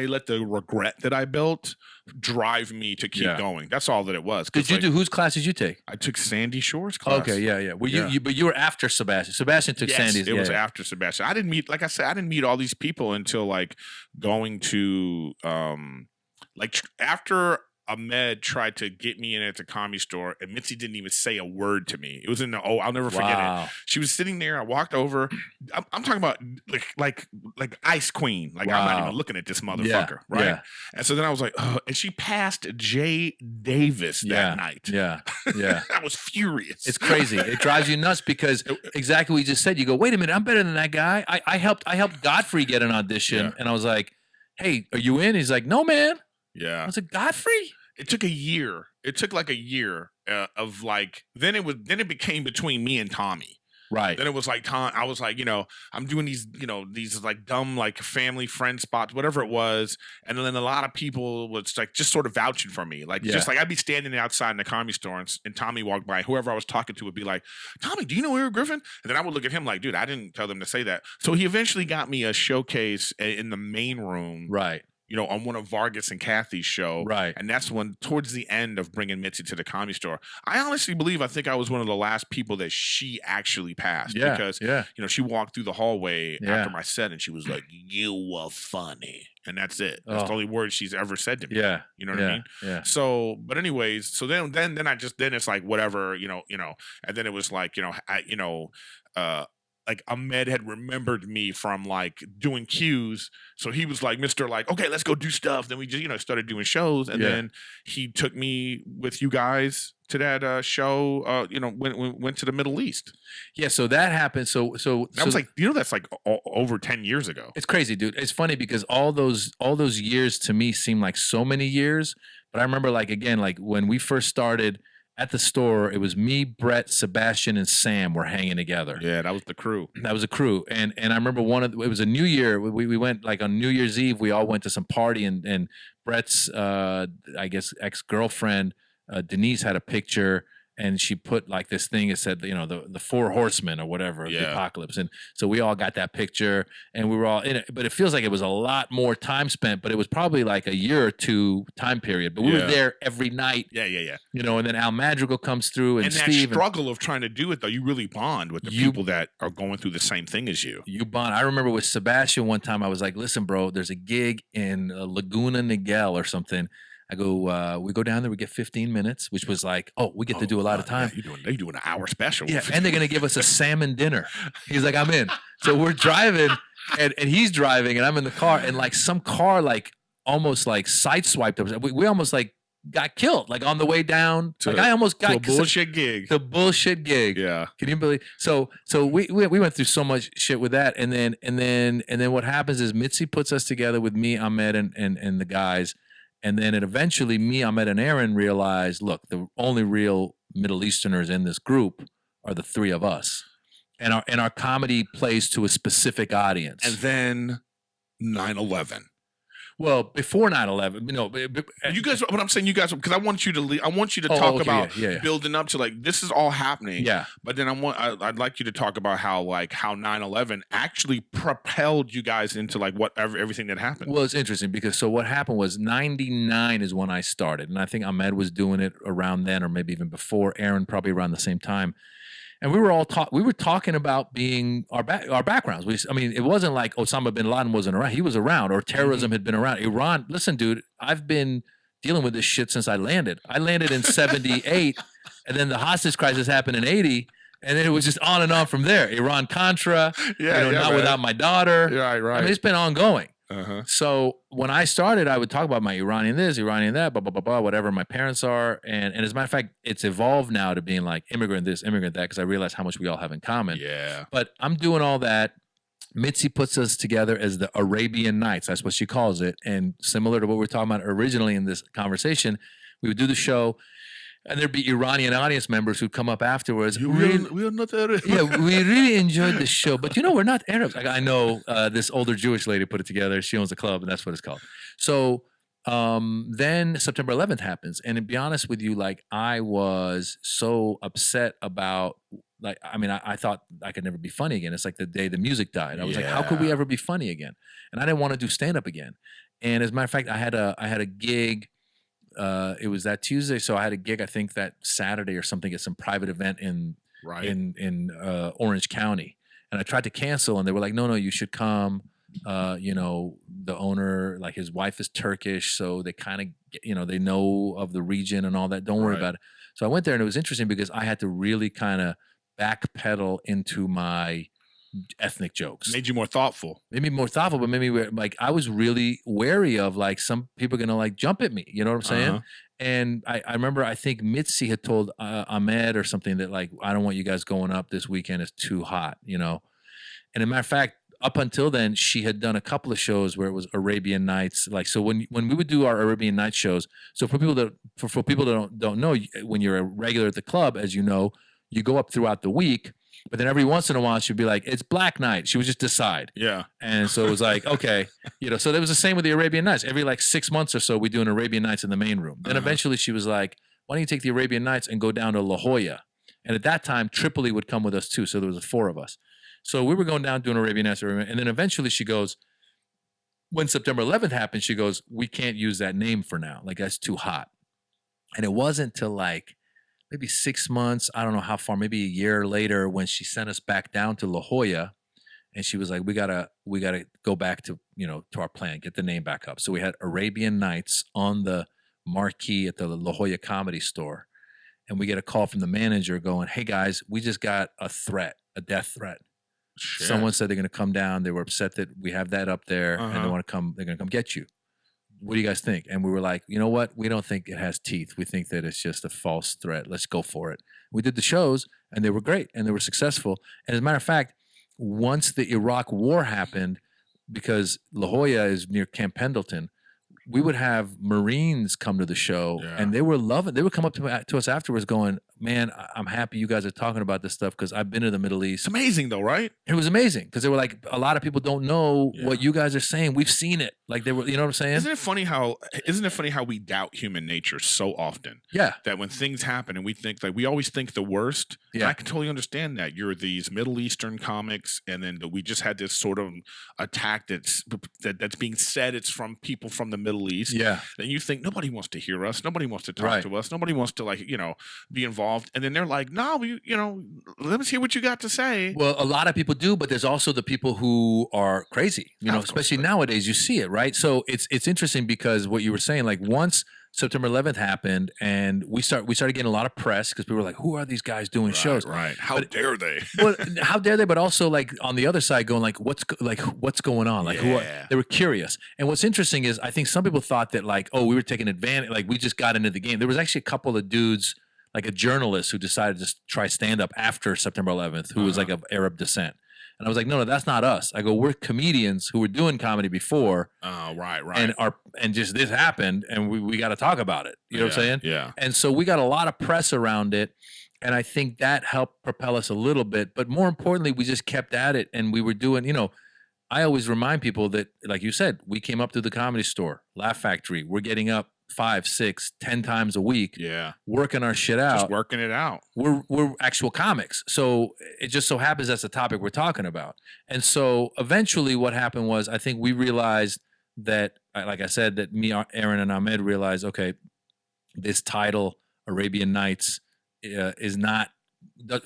let the regret that I built drive me to keep going. That's all that it was. Did you do, whose class did you take? I took Sandy Shore's class. Okay, yeah. Well, but you were after Sebastian. Sebastian took Sandy's. It was after Sebastian. I didn't meet all these people until like going to after Ahmed tried to get me in at the Comedy Store, and Mitzi didn't even say a word to me. It was I'll never forget it. She was sitting there. I walked over. I'm talking about like Ice Queen. Like I'm not even looking at this motherfucker, right? Yeah. And so then I was like, and she passed Jay Davis that night. Yeah. I was furious. It's crazy. It drives you nuts because exactly what you just said. You go, wait a minute, I'm better than that guy. I helped Godfrey get an audition, and I was like, hey, are you in? He's like, no, man. Yeah. I was like, Godfrey? It took a year. It took like a year of like, then it became between me and Tommy. Right. Then it was like Tom. I was like, I'm doing these, these like dumb like family friend spots, whatever it was, and then a lot of people was like just sort of vouching for me, like just like I'd be standing outside in the Comedy Store and Tommy walked by. Whoever I was talking to would be like, Tommy, do you know Erik Griffin? And then I would look at him like, dude, I didn't tell them to say that. So he eventually got me a showcase in the main room. Right. On one of Vargas and Kathy's show. Right. And that's when, towards the end of bringing Mitzi to the Comedy Store, I honestly believe, I think I was one of the last people that she actually passed. Yeah. Because, she walked through the hallway after my set and she was like, you were funny. And that's it. That's the only word she's ever said to me. Yeah. You know what I mean? Yeah. So, but anyways, so then it's like, whatever, and then it was like, like Ahmed had remembered me from like doing cues. So he was like, Mr. like, okay, let's go do stuff. Then we just, started doing shows. And then he took me with you guys to that show, went to the Middle East. Yeah. So that happened. So that was like, that's like over 10 years ago. It's crazy, dude. It's funny because all those years to me seem like so many years. But I remember like, again, like when we first started at the store, it was me, Brett, Sebastian, and Sam were hanging together. Yeah, that was the crew. That was a crew. And I remember it was a New Year. We went like on New Year's Eve, we all went to some party and Brett's, I guess, ex-girlfriend, Denise had a picture and she put like this thing that said, the 4 horsemen or whatever, the apocalypse. And so we all got that picture and we were all in it, but it feels like it was a lot more time spent, but it was probably like a year or two time period, but we were there every night. Yeah. And then Al Madrigal comes through and that Steve. struggle of trying to do it though, you really bond with the people that are going through the same thing as you. You bond. I remember with Sebastian one time, I was like, listen, bro, there's a gig in Laguna Niguel or something. I go, we go down there, we get 15 minutes, which was like, we get to do a lot of time. Yeah, you're doing an hour special. Yeah, and they're going to give us a salmon dinner. He's like, I'm in. So we're driving, and he's driving and I'm in the car, and like some car like almost like sideswiped us. We almost like got killed like on the way down. Like I almost got a bullshit gig. The bullshit gig. Yeah. Can you believe? So we went through so much shit with that, and then what happens is Mitzi puts us together with me, Ahmed, and the guys, and then eventually me, Ahmed, and Aaron realized, look, the only real Middle Easterners in this group are the three of us, and our comedy plays to a specific audience. And then 9/11. Well, before 9/11, you guys. What I'm saying, you guys, because I want you to. I want you to talk about building up to like this is all happening. Yeah. But then I'd like you to talk about how 9/11 actually propelled you guys into like everything that happened. Well, it's interesting because so what happened was 99 is when I started, and I think Ahmed was doing it around then, or maybe even before. Aaron probably around the same time. And we were all talking about being our backgrounds. It wasn't like Osama bin Laden wasn't around. He was around, or terrorism had been around. Iran, listen, dude, I've been dealing with this shit since I landed. I landed in 78, and then the hostage crisis happened in 80, and then it was just on and on from there. Iran-Contra, not without my daughter. Yeah, right. I mean, it's been ongoing. Uh-huh. So when I started, I would talk about my Iranian this, Iranian that, blah, blah, blah, blah, whatever my parents are. And as a matter of fact, it's evolved now to being like immigrant this, immigrant that, because I realize how much we all have in common. Yeah. But I'm doing all that. Mitzi puts us together as the Arabian Nights. That's what she calls it. And similar to what we were talking about originally in this conversation, we would do the show, and there'd be Iranian audience members who'd come up afterwards. We are not Arab. Yeah, we really enjoyed the show, but we're not Arabs. Like, I know this older Jewish lady put it together. She owns a club, and that's what it's called. So then September 11th happens, and to be honest with you, like I was so upset about. Like, I thought I could never be funny again. It's like the day the music died. I was like, how could we ever be funny again? And I didn't want to do stand up again. And as a matter of fact, I had a gig. It was that Tuesday, so I had a gig. I think that Saturday or something at some private event in Orange County, and I tried to cancel, and they were like, "No, you should come." The owner, like his wife is Turkish, so they kind of, they know of the region and all that. Don't worry about it. So I went there, and it was interesting because I had to really kind of backpedal into my ethnic jokes. Made you more thoughtful. Made me more thoughtful, but maybe like I was really wary of like some people are gonna like jump at me. You know what I'm saying? Uh-huh. And I remember I think Mitzi had told Ahmed or something that like, I don't want you guys going up this weekend. It's too hot, And as a matter of fact, up until then, she had done a couple of shows where it was Arabian Nights. Like, so when we would do our Arabian Night shows, so for people that don't know, when you're a regular at the club, as you know, you go up throughout the week, but then every once in a while she'd be like, it's Black Night. She would just decide. Yeah. And so it was like, okay, so there was the same with the Arabian Nights. Every like 6 months or so, we do an Arabian Nights in the main room. Then eventually she was like, why don't you take the Arabian Nights and go down to La Jolla? And at that time, Tripoli would come with us too. So there was 4 of us. So we were going down doing Arabian Nights. And then eventually she goes, when September 11th happened, she goes, we can't use that name for now. Like, that's too hot. And it wasn't till like maybe 6 months, I don't know how far, maybe a year later, when she sent us back down to La Jolla, and she was like, we gotta go back to, to our plan, get the name back up. So we had Arabian Nights on the marquee at the La Jolla Comedy Store. And we get a call from the manager going, hey guys, we just got a death threat. Shit. Someone said they're going to come down. They were upset that we have that up there, and they want to come. They're going to come get you. What do you guys think? And we were like, you know what? We don't think it has teeth. We think that it's just a false threat. Let's go for it. We did the shows, and they were great, and they were successful. And as a matter of fact, once the Iraq War happened, because La Jolla is near Camp Pendleton, we would have Marines come to the show, and they were loving. They would come up to us afterwards, going, "Man, I'm happy you guys are talking about this stuff because I've been to the Middle East." It's amazing, though, right? It was amazing because they were like, a lot of people don't know what you guys are saying. We've seen it. Like, they were, you know what I'm saying? Isn't it funny how we doubt human nature so often? Yeah. That when things happen and we think, like, we always think the worst. Yeah. I can totally understand that. You're these Middle Eastern comics, and then we just had this sort of attack that's being said it's from people from the Middle East. Yeah. Then you think nobody wants to hear us, nobody wants to talk to us, nobody wants to be involved. And then they're like, no, let us hear what you got to say. Well, a lot of people do, but there's also the people who are crazy. Especially nowadays, you see it, right. So it's interesting because what you were saying, like once September 11th happened, and we started getting a lot of press because people were like, "Who are these guys doing shows?" Right? How dare they? Well, how dare they? But also, like on the other side, going like, "What's going on?" Like, who are they? Were curious. And what's interesting is, I think some people thought that like, "Oh, we were taking advantage. Like, we just got into the game." There was actually a couple of dudes, like a journalist, who decided to try stand up after September 11th, who was like of Arab descent. And I was like, no, that's not us. I go, we're comedians who were doing comedy before. Oh, right. And just this happened, and we got to talk about it. You know what I'm saying? Yeah. And so we got a lot of press around it, and I think that helped propel us a little bit. But more importantly, we just kept at it, and we were doing, I always remind people that, like you said, we came up through the Comedy Store, Laugh Factory. We're getting up 5, 6, 10 times a week, working our shit out, just working it out. We're actual comics, so it just so happens that's the topic we're talking about. And so eventually, what happened was, I think we realized that, like I said, that me, Aaron, and Ahmed realized, okay, this title, Arabian Nights, is not.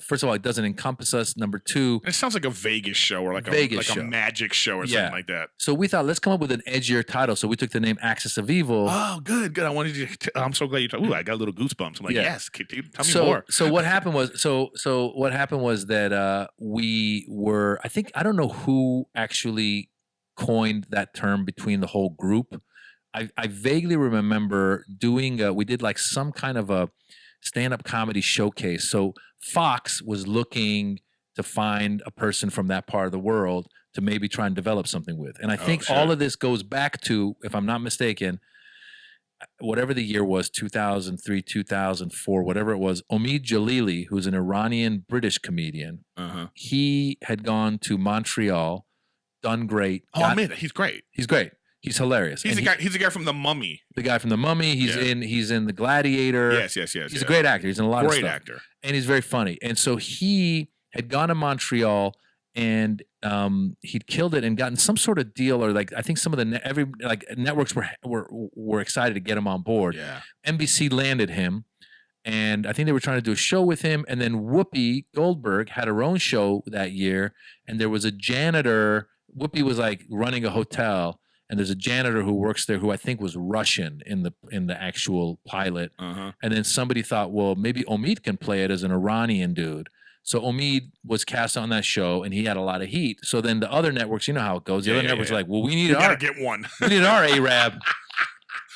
First of all, it doesn't encompass us. Number two, it sounds like a Vegas show or like a magic show or something like that. So we thought, let's come up with an edgier title. So we took the name Axis of Evil. Oh, good. I wanted you to. I'm so glad you talked. Ooh, I got little goosebumps. I'm like, yes. Tell me more. So what happened was, what happened was that we were. I don't know who actually coined that term between the whole group. I vaguely remember doing. We did like some kind of a stand-up comedy showcase. So Fox was looking to find a person from that part of the world to maybe try and develop something with. And I think all of this goes back to, if I'm not mistaken, whatever the year was, 2003, 2004, whatever it was, Omid Jalili, who's an Iranian British comedian, he had gone to Montreal, done great. He's great. He's great. He's hilarious. He's the guy from The Mummy. The guy from The Mummy. He's in The Gladiator. Yes. He's a great actor. He's in a lot of stuff. Great actor. And he's very funny. And so he had gone to Montreal, and he'd killed it and gotten some sort of deal, or like I think some of the networks were excited to get him on board. Yeah. NBC landed him, and I think they were trying to do a show with him. And then Whoopi Goldberg had her own show that year, and there was a janitor. Whoopi was like running a hotel. And there's a janitor who works there who I think was Russian in the actual pilot. And then somebody thought, well, maybe Omid can play it as an Iranian dude. So Omid was cast on that show, and he had a lot of heat. So then the other networks, you know how it goes. The other networks are like, well, we gotta get one. We need our Arab.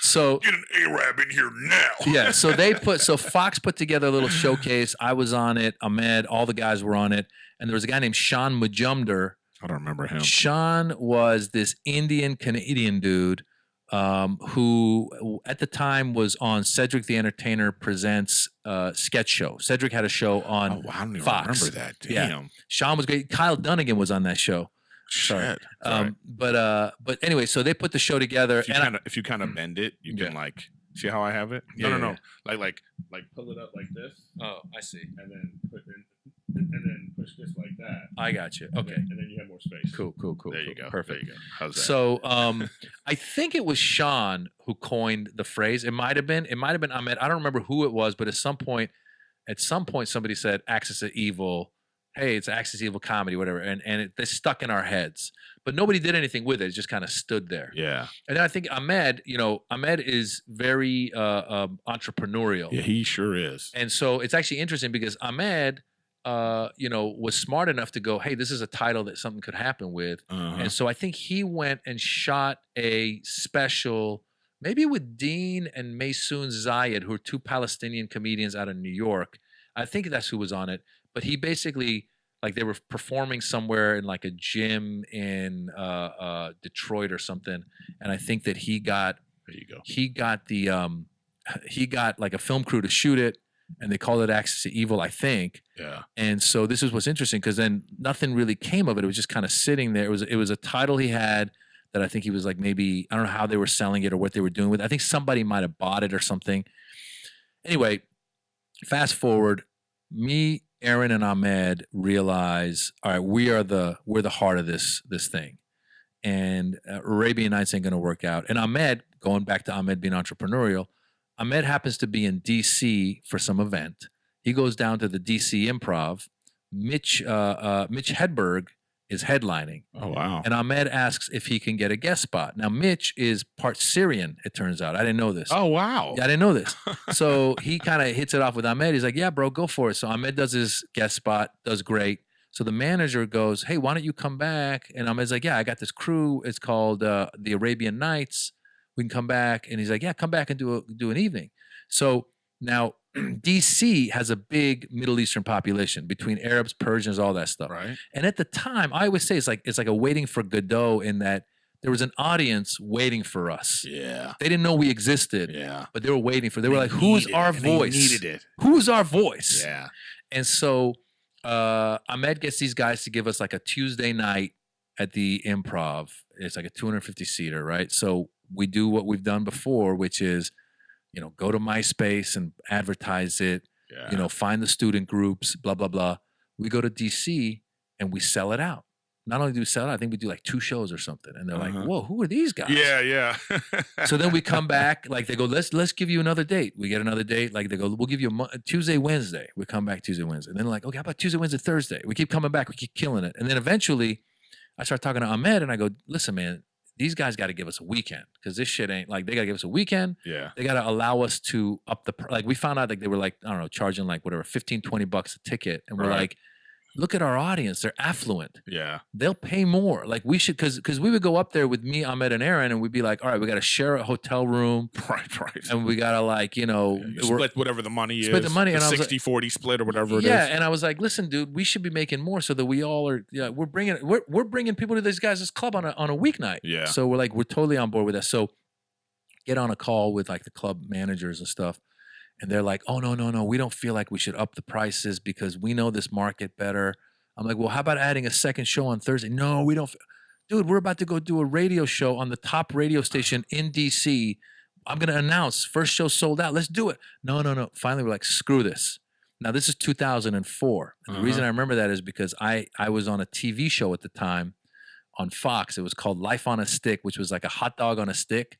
So get an Arab in here now. Yeah. So Fox put together a little showcase. I was on it. Ahmed, all the guys were on it, and there was a guy named Sean Majumdar. I don't remember him. Sean was this Indian Canadian dude who at the time was on Cedric the Entertainer Presents sketch show. Cedric had a show on Fox. I don't even remember that. Damn. Yeah. Sean was great. Kyle Dunnigan was on that show. Shit. But anyway, so they put the show together. If you kind of bend it, you can like see how I have it. No. Like pull it up like this. Oh, I see. And then push this like that. I got you. Okay. And then you have more space. Cool. There you go. Perfect. There you go. How's that? So I think it was Sean who coined the phrase. It might have been Ahmed. I don't remember who it was, but at some point somebody said Axis of Evil. Hey, it's Axis of Evil comedy, whatever. And they stuck in our heads. But nobody did anything with it. It just kind of stood there. Yeah. And then I think Ahmed is very entrepreneurial. Yeah, he sure is. And so it's actually interesting because Ahmed was smart enough to go, hey, this is a title that something could happen with. And so I think he went and shot a special, maybe with Dean and Maysoon Zayed, who are two Palestinian comedians out of New York. I think that's who was on it. But he basically, like, they were performing somewhere in like a gym in Detroit or something. And I think that he got like a film crew to shoot it. And they called it Axis of Evil, I think. Yeah. And so this is what's interesting, because then nothing really came of it. It was just kind of sitting there. It was a title he had that I think he was like, maybe, I don't know how they were selling it or what they were doing with it. I think somebody might have bought it or something. Anyway, fast forward, me, Aaron, and Ahmed realize, all right, we're the heart of this thing. And Arabian Nights ain't going to work out. And Ahmed, going back to Ahmed being entrepreneurial, Ahmed happens to be in D.C. for some event. He goes down to the D.C. Improv. Mitch Hedberg is headlining. Oh, wow. And Ahmed asks if he can get a guest spot. Now, Mitch is part Syrian, it turns out. I didn't know this. Oh, wow. Yeah, I didn't know this. So he kind of hits it off with Ahmed. He's like, yeah, bro, go for it. So Ahmed does his guest spot, does great. So the manager goes, hey, why don't you come back? And Ahmed's like, yeah, I got this crew. It's called the Arabian Nights. We can come back. And he's like, yeah, come back and do an evening. So now DC has a big Middle Eastern population between Arabs, Persians, all that stuff. Right. And at the time, I always say it's like a waiting for Godot, in that there was an audience waiting for us. Yeah. They didn't know we existed. Yeah. But they were waiting for. They were like, "Who's our voice? They needed it. Who's our voice?" Yeah. And so Ahmed gets these guys to give us like a Tuesday night at the Improv. It's like a 250 seater, right? So we do what we've done before, which is, go to MySpace and advertise it, Yeah. find the student groups, blah, blah, blah. We go to DC and we sell it out. Not only do we sell it out, I think we do like 2 shows or something. And they're like, whoa, who are these guys? Yeah, yeah. So then we come back, like they go, let's give you another date. We get another date. Like they go, we'll give you Tuesday, Wednesday. We come back Tuesday, Wednesday. And then like, okay, how about Tuesday, Wednesday, Thursday? We keep coming back. We keep killing it. And then eventually I start talking to Ahmed and I go, listen, man, these guys got to give us a weekend, because this shit ain't like, they got to give us a weekend. Yeah. They got to allow us to up the, like we found out like they were like, I don't know, charging like whatever, 15, 20 bucks a ticket. And we're Right. like, look at our audience. They're affluent. Yeah. They'll pay more. Like we should, because we would go up there with me, Ahmed, and Aaron, and we'd be like, all right, we got to share a hotel room. Right. And we got to like, Split whatever the money is. Split the money, and I was 60-40 split or whatever it is. yeah. And I was like, listen, dude, we should be making more so that we all are, we're bringing people to this guys' club on a weeknight. Yeah. So we're totally on board with that. So get on a call with like the club managers and stuff. And they're like, oh, no. We don't feel like we should up the prices because we know this market better. I'm like, well, how about adding a second show on Thursday? No, we don't. Dude, we're about to go do a radio show on the top radio station in DC. I'm going to announce first show sold out. Let's do it. No. Finally, we're like, screw this. Now, this is 2004. And the reason I remember that is because I was on a TV show at the time on Fox. It was called Life on a Stick, which was like a hot dog on a stick.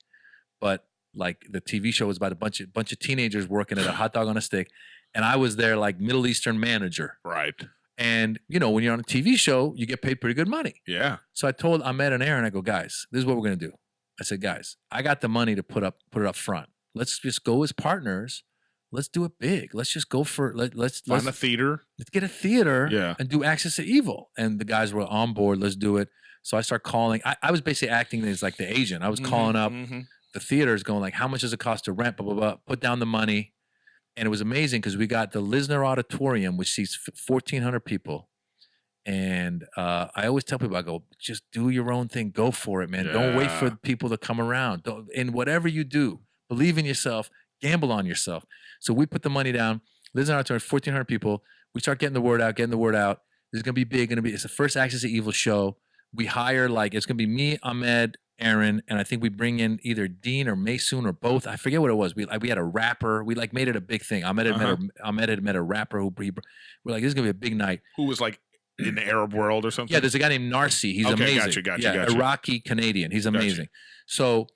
But like the TV show was about a bunch of teenagers working at a hot dog on a stick. And I was their like Middle Eastern manager. Right. And, when you're on a TV show, you get paid pretty good money. Yeah. So I told Ahmed and Aaron, I go, guys, this is what we're going to do. I said, guys, I got the money to put it up front. Let's just go as partners. Let's do it big. Let's just go for it. Let's Find a theater. Let's get a theater Yeah. and do Access to Evil. And the guys were on board. Let's do it. So I start calling. I was basically acting as like the agent. I was calling up the theaters going like, how much does it cost to rent? Blah, blah, blah. Put down the money. And it was amazing because we got the Lisner Auditorium, which seats 1,400 people. And I always tell people, I go, just do your own thing. Go for it, man. Don't wait for people to come around. And whatever you do, believe in yourself, gamble on yourself. So we put the money down. Lisner Auditorium, 1,400 people. We start getting the word out. This is going to be big. It's the first Access to Evil show. We hire it's going to be me, Ahmed, Aaron, and I think we bring in either Dean or Maysoon or both. I forget what it was. We had a rapper. We made it a big thing. Ahmed had met a rapper who we're like, this is gonna be a big night. Who was like in the Arab world or something? Yeah, there's a guy named Narsi. He's amazing. Gotcha. Iraqi Canadian. He's amazing. So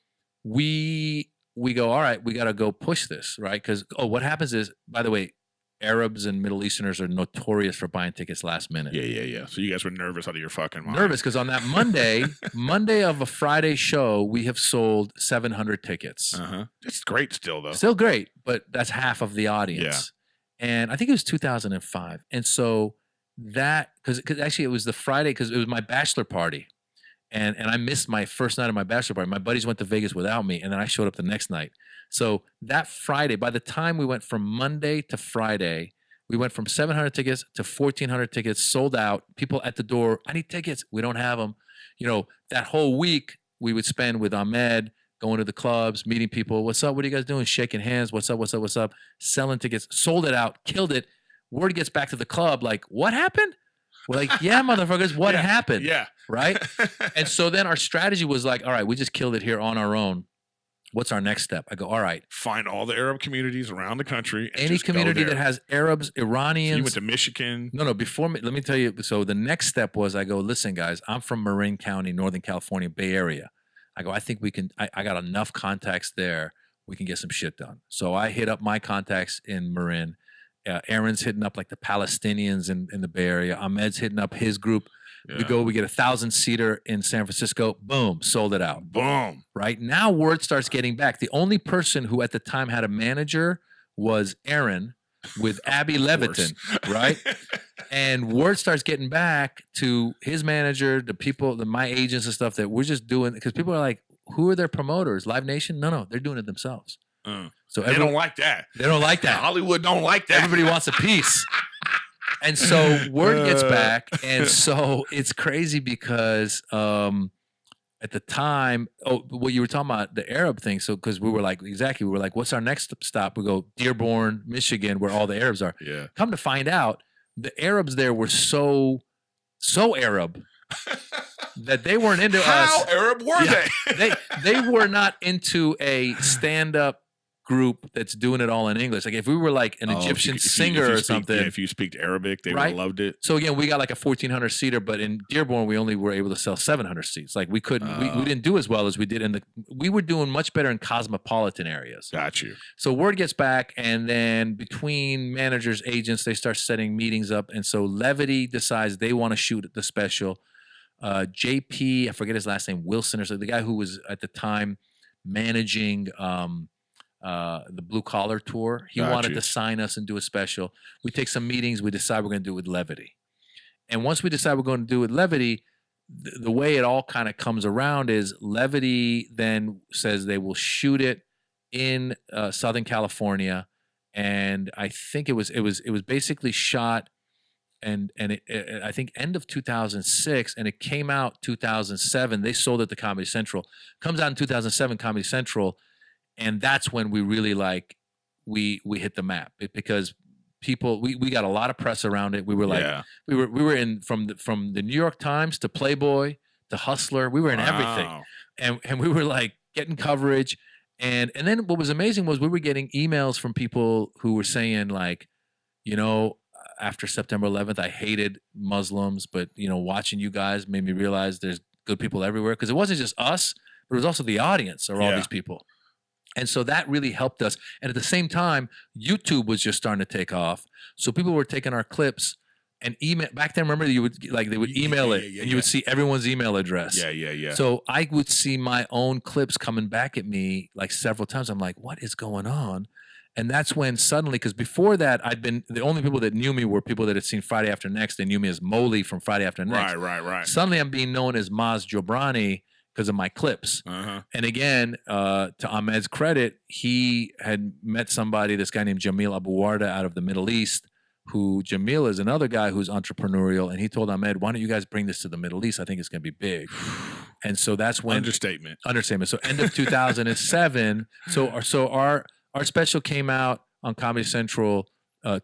we go, all right, we got to go push this, right? Because what happens is, by the way, Arabs and Middle Easterners are notorious for buying tickets last minute. Yeah. So you guys were nervous out of your fucking mind. Nervous because on that Monday of a Friday show, we have sold 700 tickets. It's great still, though. Still great, but that's half of the audience. Yeah. And I think it was 2005. And so that, because actually it was the Friday, because it was my bachelor party. And I missed my first night of my bachelor party. My buddies went to Vegas without me, and then I showed up the next night. So that Friday, by the time we went from Monday to Friday, we went from 700 tickets to 1,400 tickets, sold out. People at the door, I need tickets. We don't have them. That whole week we would spend with Ahmed, going to the clubs, meeting people. What's up? What are you guys doing? Shaking hands. What's up? Selling tickets. Sold it out. Killed it. Word gets back to the club like, what happened? We're like, yeah, motherfuckers, what happened? Yeah. Right? And so then our strategy was like, all right, we just killed it here on our own. What's our next step? I go, all right. Find all the Arab communities around the country. And any community that has Arabs, Iranians. So you went to Michigan. No, before me, let me tell you. So the next step was I go, listen, guys, I'm from Marin County, Northern California, Bay Area. I go, I think we can, I got enough contacts there. We can get some shit done. So I hit up my contacts in Marin. Aaron's hitting up like the Palestinians in the Bay Area. Ahmed's hitting up his group. Yeah. We get 1,000-seater in San Francisco. Boom, sold it out. Boom. Right now, word starts getting back. The only person who at the time had a manager was Aaron with Abby Levitin, right? And word starts getting back to his manager, the people, my agents and stuff, that we're just doing, because people are like, who are their promoters? Live Nation? No, they're doing it themselves. So they don't like that. They don't like that. Hollywood don't like that. Everybody wants a piece. And so word gets back. And so it's crazy because at the time, what you were talking about, the Arab thing. So, because we were like, what's our next stop? We go Dearborn, Michigan, where all the Arabs are. Yeah. Come to find out, the Arabs there were so Arab that they weren't into us. How Arab were they? They were not into a stand-up group that's doing it all in English. Like if we were like an Egyptian singer or something. If you speak Arabic, they would have loved it. So again, we got like a 1,400 seater, but in Dearborn, we only were able to sell 700 seats. Like we couldn't, we didn't do as well as we did we were doing much better in cosmopolitan areas. Got you. So word gets back, and then between managers, agents, they start setting meetings up. And so Levity decides they want to shoot the special. JP, I forget his last name, Wilson or something, the guy who was at the time managing the Blue Collar Tour. He wanted to sign us and do a special. We take some meetings. We decide we're going to do it with Levity. And once we decide we're going to do it with Levity, the way it all kind of comes around is Levity then says they will shoot it in Southern California. And I think it was basically shot and I think end of 2006, and it came out 2007. They sold it to Comedy Central. Comes out in 2007, Comedy Central. And that's when we really we hit the map, because people, we got a lot of press around it. We were like, we were in from the New York Times to Playboy to Hustler. We were in everything. And we were like getting coverage. And then what was amazing was we were getting emails from people who were saying like, after September 11th, I hated Muslims, but watching you guys made me realize there's good people everywhere. Because it wasn't just us, but it was also the audience or all these people. And so that really helped us. And at the same time, YouTube was just starting to take off. So people were taking our clips and email. Back then, remember, they would email it, and you would see everyone's email address. Yeah. So I would see my own clips coming back at me like several times. I'm like, what is going on? And that's when suddenly, because before that, the only people that knew me were people that had seen Friday After Next. They knew me as Moley from Friday After Next. Right. Suddenly I'm being known as Maz Jobrani because of my clips. And again, to Ahmed's credit, he had met somebody, this guy named Jamil Abu Warda out of the Middle East, who Jamil is another guy who's entrepreneurial. And he told Ahmed, why don't you guys bring this to the Middle East? I think it's going to be big. And so that's when... Understatement. So end of 2007. So our special came out on Comedy Central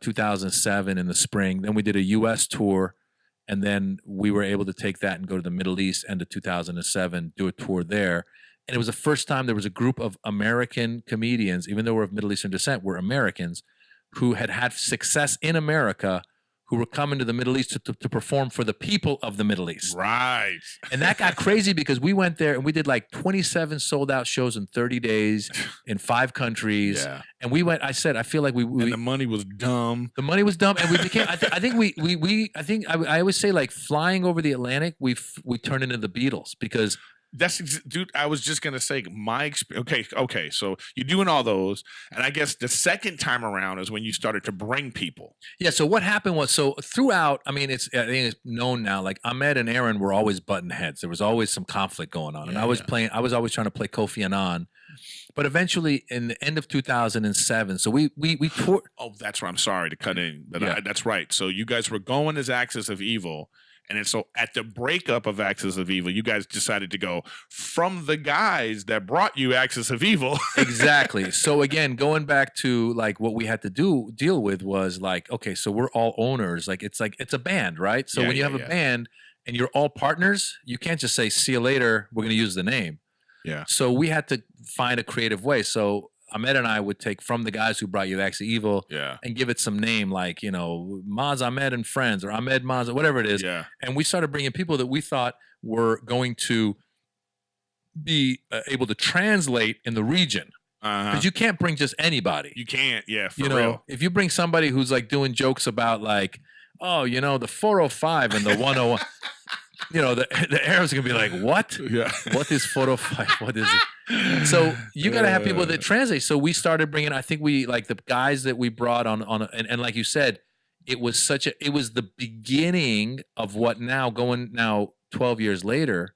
2007 in the spring. Then we did a U.S. tour. And then we were able to take that and go to the Middle East end of 2007, do a tour there. And it was the first time there was a group of American comedians, even though we're of Middle Eastern descent, we're Americans, who had success in America, who were coming to the Middle East to perform for the people of the Middle East. Right. And that got crazy because we went there and we did like 27 sold out shows in 30 days in 5 countries. Yeah. And we went, I said, I feel like and the money was dumb. The money was dumb. And we became, I always say like flying over the Atlantic, we turned into the Beatles because dude, I was just going to say my experience. Okay. So you're doing all those. And I guess the second time around is when you started to bring people. Yeah. So what happened was, throughout, I think it's known now, like Ahmed and Aaron were always button heads. There was always some conflict going on. And I was always trying to play Kofi Annan. But eventually in the end of 2007, so we toured. Oh, that's right. I'm sorry to cut in. But that's right. So you guys were going as Axis of Evil. And then so at the breakup of Axis of Evil, you guys decided to go from the guys that brought you Axis of Evil. Exactly. So again, going back to like what we had to deal with was like, okay, so we're all owners. Like it's a band, right? So when you have a band and you're all partners, you can't just say, see you later, we're going to use the name. Yeah. So we had to find a creative way. So Ahmed and I would take from the guys who brought you Axis of Evil and give it some name like, Maz Ahmed and Friends or Ahmed Maz, whatever it is. Yeah. And we started bringing people that we thought were going to be able to translate in the region. Because you can't bring just anybody. You can't, for real. If you bring somebody who's like doing jokes about like, the 405 and the 101. you know, the Arabs are gonna be like, what? Yeah. What is photo 5? What is it? So you got to have people that translate. So we started bringing, I think we, like the guys that we brought on and like you said, it was the beginning of what now 12 years later,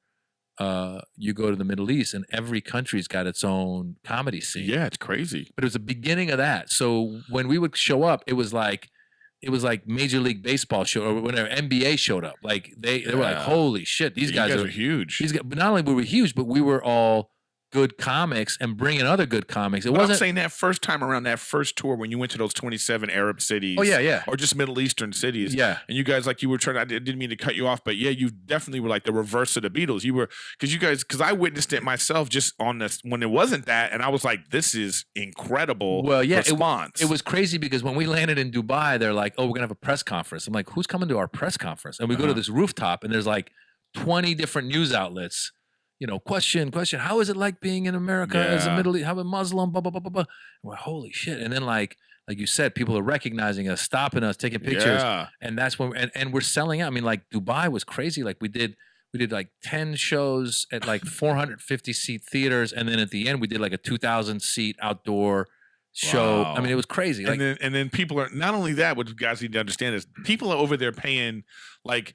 you go to the Middle East and every country's got its own comedy scene. Yeah, it's crazy. But it was the beginning of that. So when we would show up, it was like Major League Baseball show, or whenever NBA showed up. Like they were like, holy shit, these guys are huge. But not only were we huge, but we were all good comics and bringing other good comics. It wasn't I'm saying that first time around, that first tour when you went to those 27 Arab cities. Oh yeah. Or just Middle Eastern cities. Yeah. And you guys, like you were trying, I didn't mean to cut you off, but yeah, you definitely were like the reverse of the Beatles. You were, because I witnessed it myself just on this, when it wasn't that. And I was like, this is incredible. Well, yeah, response. It was crazy because when we landed in Dubai, they're like, oh, we're going to have a press conference. I'm like, who's coming to our press conference? And we go to this rooftop and there's like 20 different news outlets. You know, question, how is it like being in America as a Middle East, how a Muslim, blah, blah, blah, blah, blah. We're holy shit. And then like you said, people are recognizing us, stopping us, taking pictures. Yeah. And that's when, and we're selling out. I mean, like Dubai was crazy. Like we did like 10 shows at like 450 seat theaters. And then at the end, we did like a 2,000 seat outdoor show. Wow. I mean, it was crazy. And then people are, not only that, what you guys need to understand is people are over there paying like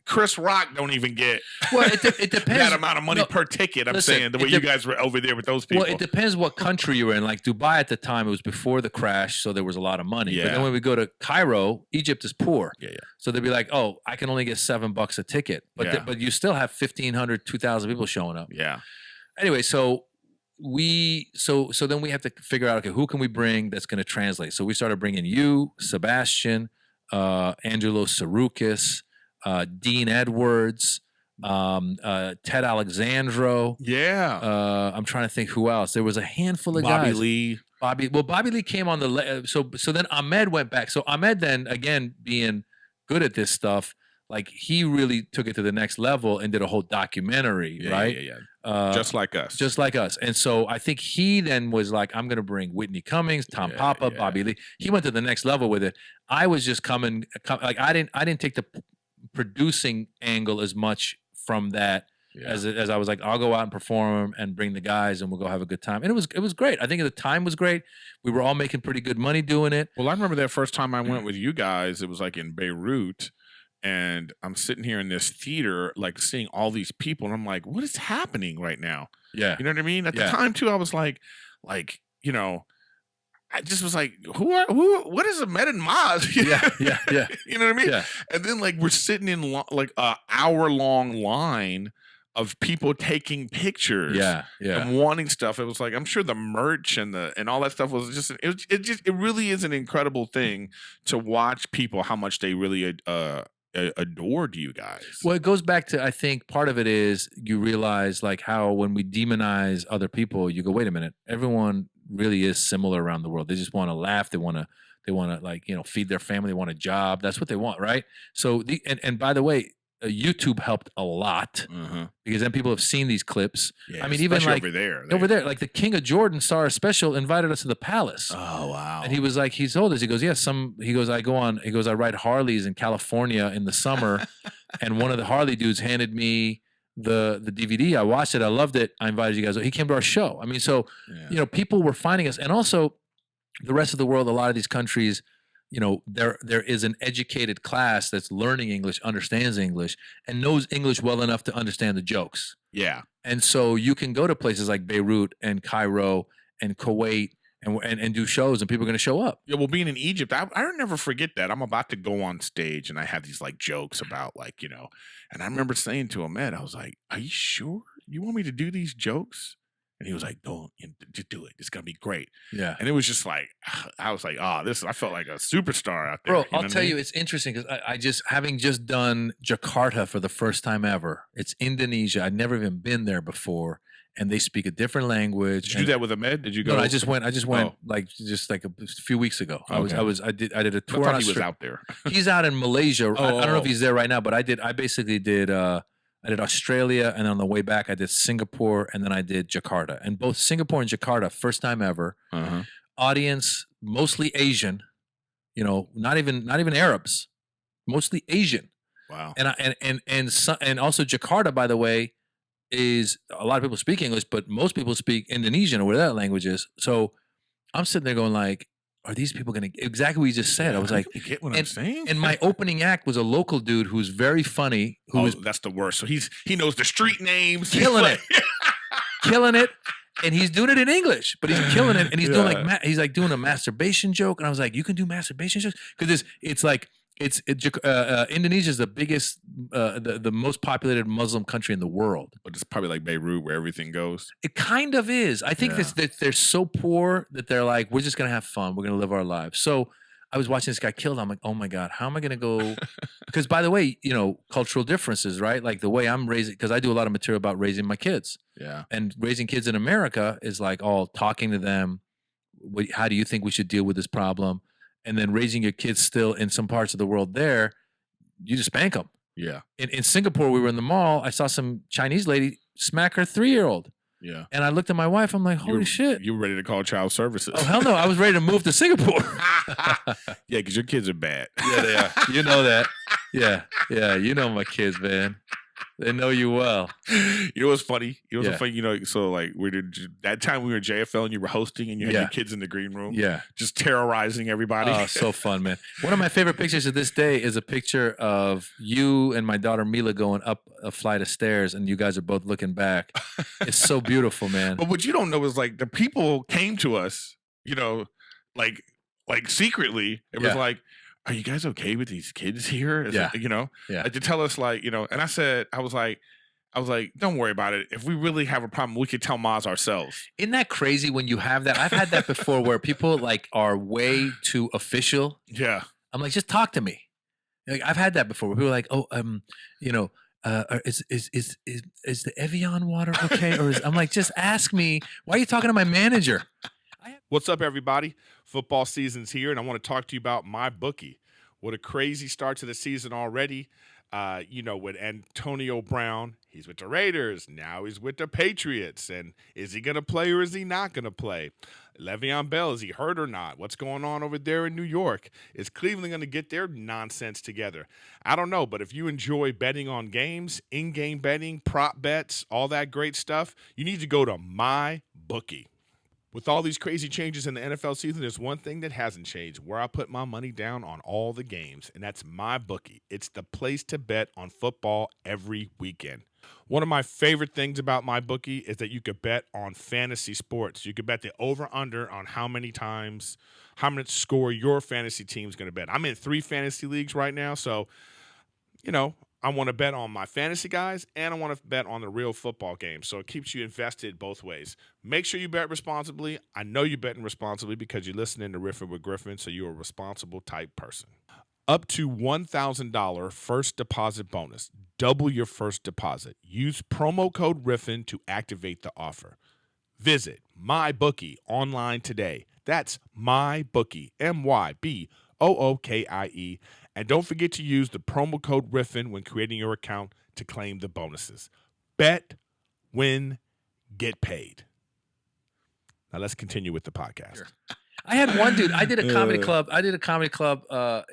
Chris Rock don't even get it depends that amount of money per ticket. I'm saying the way you guys were over there with those people. Well, it depends what country you were in. Like Dubai at the time, it was before the crash, so there was a lot of money. Yeah. But then when we go to Cairo, Egypt is poor. Yeah. So they'd be like, "Oh, I can only get $7 a ticket," but you still have 1,500, 2,000 people showing up. Yeah. Anyway, so then we have to figure out, okay, who can we bring that's going to translate? So we started bringing you, Sebastian, Angelo Sarukis. Dean Edwards, Ted Alexandro. Yeah. I'm trying to think who else. There was a handful of Bobby guys. Lee. Bobby Lee came on the so then Ahmed went back. So Ahmed then again being good at this stuff, like he really took it to the next level and did a whole documentary, right? Yeah. Just like us. And so I think he then was like, I'm going to bring Whitney Cummings, Tom Papa, Bobby Lee. He went to the next level with it. I was just coming like I didn't take the producing angle as much from that as I was like, I'll go out and perform and bring the guys and we'll go have a good time. And it was great. I think the time was great. We were all making pretty good money doing it. Well, I remember that first time I went with you guys, it was like in Beirut, and I'm sitting here in this theater, like seeing all these people, and I'm like, what is happening right now? Yeah. You know what I mean? At the time too, I was like, you know, I just was like, what is Ahmed and Maz? Yeah. You know what I mean? Yeah. And then like we're sitting in like a hour-long line of people taking pictures and wanting stuff. It was like, I'm sure the merch and all that stuff was just, it really is an incredible thing to watch people, how much they really adored you guys. Well, it goes back to, I think part of it is you realize like how when we demonize other people, you go, wait a minute, everyone really is similar around the world. They just want to laugh. They want to like, you know, feed their family. They want a job. That's what they want. Right. So and by the way, YouTube helped a lot because then people have seen these clips. Yeah, I mean, even like over there, like the King of Jordan saw our special, invited us to the palace. Oh, wow. And he was like, he told us, he goes, I ride Harleys in California in the summer. And one of the Harley dudes handed me the DVD. I watched it. I loved it. I invited you guys. He came to our show. I mean, so, you know, people were finding us. And also the rest of the world, a lot of these countries, you know, there is an educated class that's learning English, understands English, and knows English well enough to understand the jokes. Yeah. And so you can go to places like Beirut and Cairo and Kuwait and do shows, and people are going to show up. Yeah, well, being in Egypt, I never forget that. I'm about to go on stage, and I have these like jokes about like, you know, and I remember saying to Ahmed, I was like, "Are you sure you want me to do these jokes?" And he was like, "Don't, just do it. It's gonna be great." Yeah. And it was just like, I was like, "Oh, I felt like a superstar out there." Bro, I'll tell you, it's interesting because I just, having just done Jakarta for the first time ever. It's Indonesia. I'd never even been there before, and they speak a different language. Did you do that with Ahmed? Did you go? No, I just went like a few weeks ago. Okay. I did a tour. I thought he was out there. He's out in Malaysia. I don't know if he's there right now, but I basically did. I did Australia, and on the way back, I did Singapore, and then I did Jakarta. And both Singapore and Jakarta, first time ever. Audience mostly Asian, you know, not even Arabs, mostly Asian. Wow. And also Jakarta, by the way, is a lot of people speak English, but most people speak Indonesian or whatever that language is. So I'm sitting there going like, are these people going to exactly what you just said? I was like, you get what I'm saying? And my opening act was a local dude who's very funny. That's the worst. So he knows the street names. Killing it. Killing it. And he's doing it in English, but he's killing it. And he's doing he's like doing a masturbation joke. And I was like, you can do masturbation jokes? Because it's like, Indonesia is the biggest, the most populated Muslim country in the world. But it's probably like Beirut where everything goes. It kind of is. I think that they're so poor that they're like, we're just going to have fun. We're going to live our lives. So I was watching this guy killed. I'm like, oh my God, how am I going to go? Because by the way, cultural differences, right? Like the way I'm raising, because I do a lot of material about raising my kids. Yeah. And raising kids in America is like all talking to them. How do you think we should deal with this problem? And then raising your kids still in some parts of the world there, you just spank them. Yeah. In Singapore, we were in the mall. I saw some Chinese lady smack her 3-year-old. Yeah. And I looked at my wife. I'm like, holy shit. You were ready to call child services. Oh, hell no. I was ready to move to Singapore. Yeah, because your kids are bad. Yeah, they are. You know that. Yeah. Yeah. You know my kids, man. They know you well. You know what's funny? So funny, so like that time we were at JFL and you were hosting and you had your kids in the green room. Yeah. Just terrorizing everybody. Oh, so fun, man. One of my favorite pictures of this day is a picture of you and my daughter Mila going up a flight of stairs and you guys are both looking back. It's so beautiful, man. But what you don't know is like the people came to us, like secretly. It was like, are you guys okay with these kids here? Like, to tell us like, and I was like, don't worry about it. If we really have a problem, we could tell Maz ourselves. Isn't that crazy when you have that? I've had that before where people like are way too official. Yeah. I'm like, just talk to me. Like I've had that before where people are like, oh, is the Evian water okay? Or I'm like, just ask me. Why are you talking to my manager? What's up, everybody? Football season's here, and I want to talk to you about MyBookie. What a crazy start to the season already. With Antonio Brown, he's with the Raiders. Now he's with the Patriots. And is he going to play or is he not going to play? Le'Veon Bell, is he hurt or not? What's going on over there in New York? Is Cleveland going to get their nonsense together? I don't know, but if you enjoy betting on games, in-game betting, prop bets, all that great stuff, you need to go to MyBookie. With all these crazy changes in the NFL season, there's one thing that hasn't changed, where I put my money down on all the games, and that's MyBookie. It's the place to bet on football every weekend. One of my favorite things about MyBookie is that you could bet on fantasy sports. You could bet the over-under on how many score your fantasy team's going to bet. I'm in 3 fantasy leagues right now, so, I want to bet on my fantasy guys, and I want to bet on the real football game. So it keeps you invested both ways. Make sure you bet responsibly. I know you're betting responsibly because you're listening to Riffin with Griffin, so you're a responsible type person. Up to $1,000 first deposit bonus. Double your first deposit. Use promo code Riffin to activate the offer. Visit MyBookie online today. That's MyBookie, MyBookie. And don't forget to use the promo code Riffin when creating your account to claim the bonuses. Bet, win, get paid. Now let's continue with the podcast. Sure. I had one dude. I did a comedy club.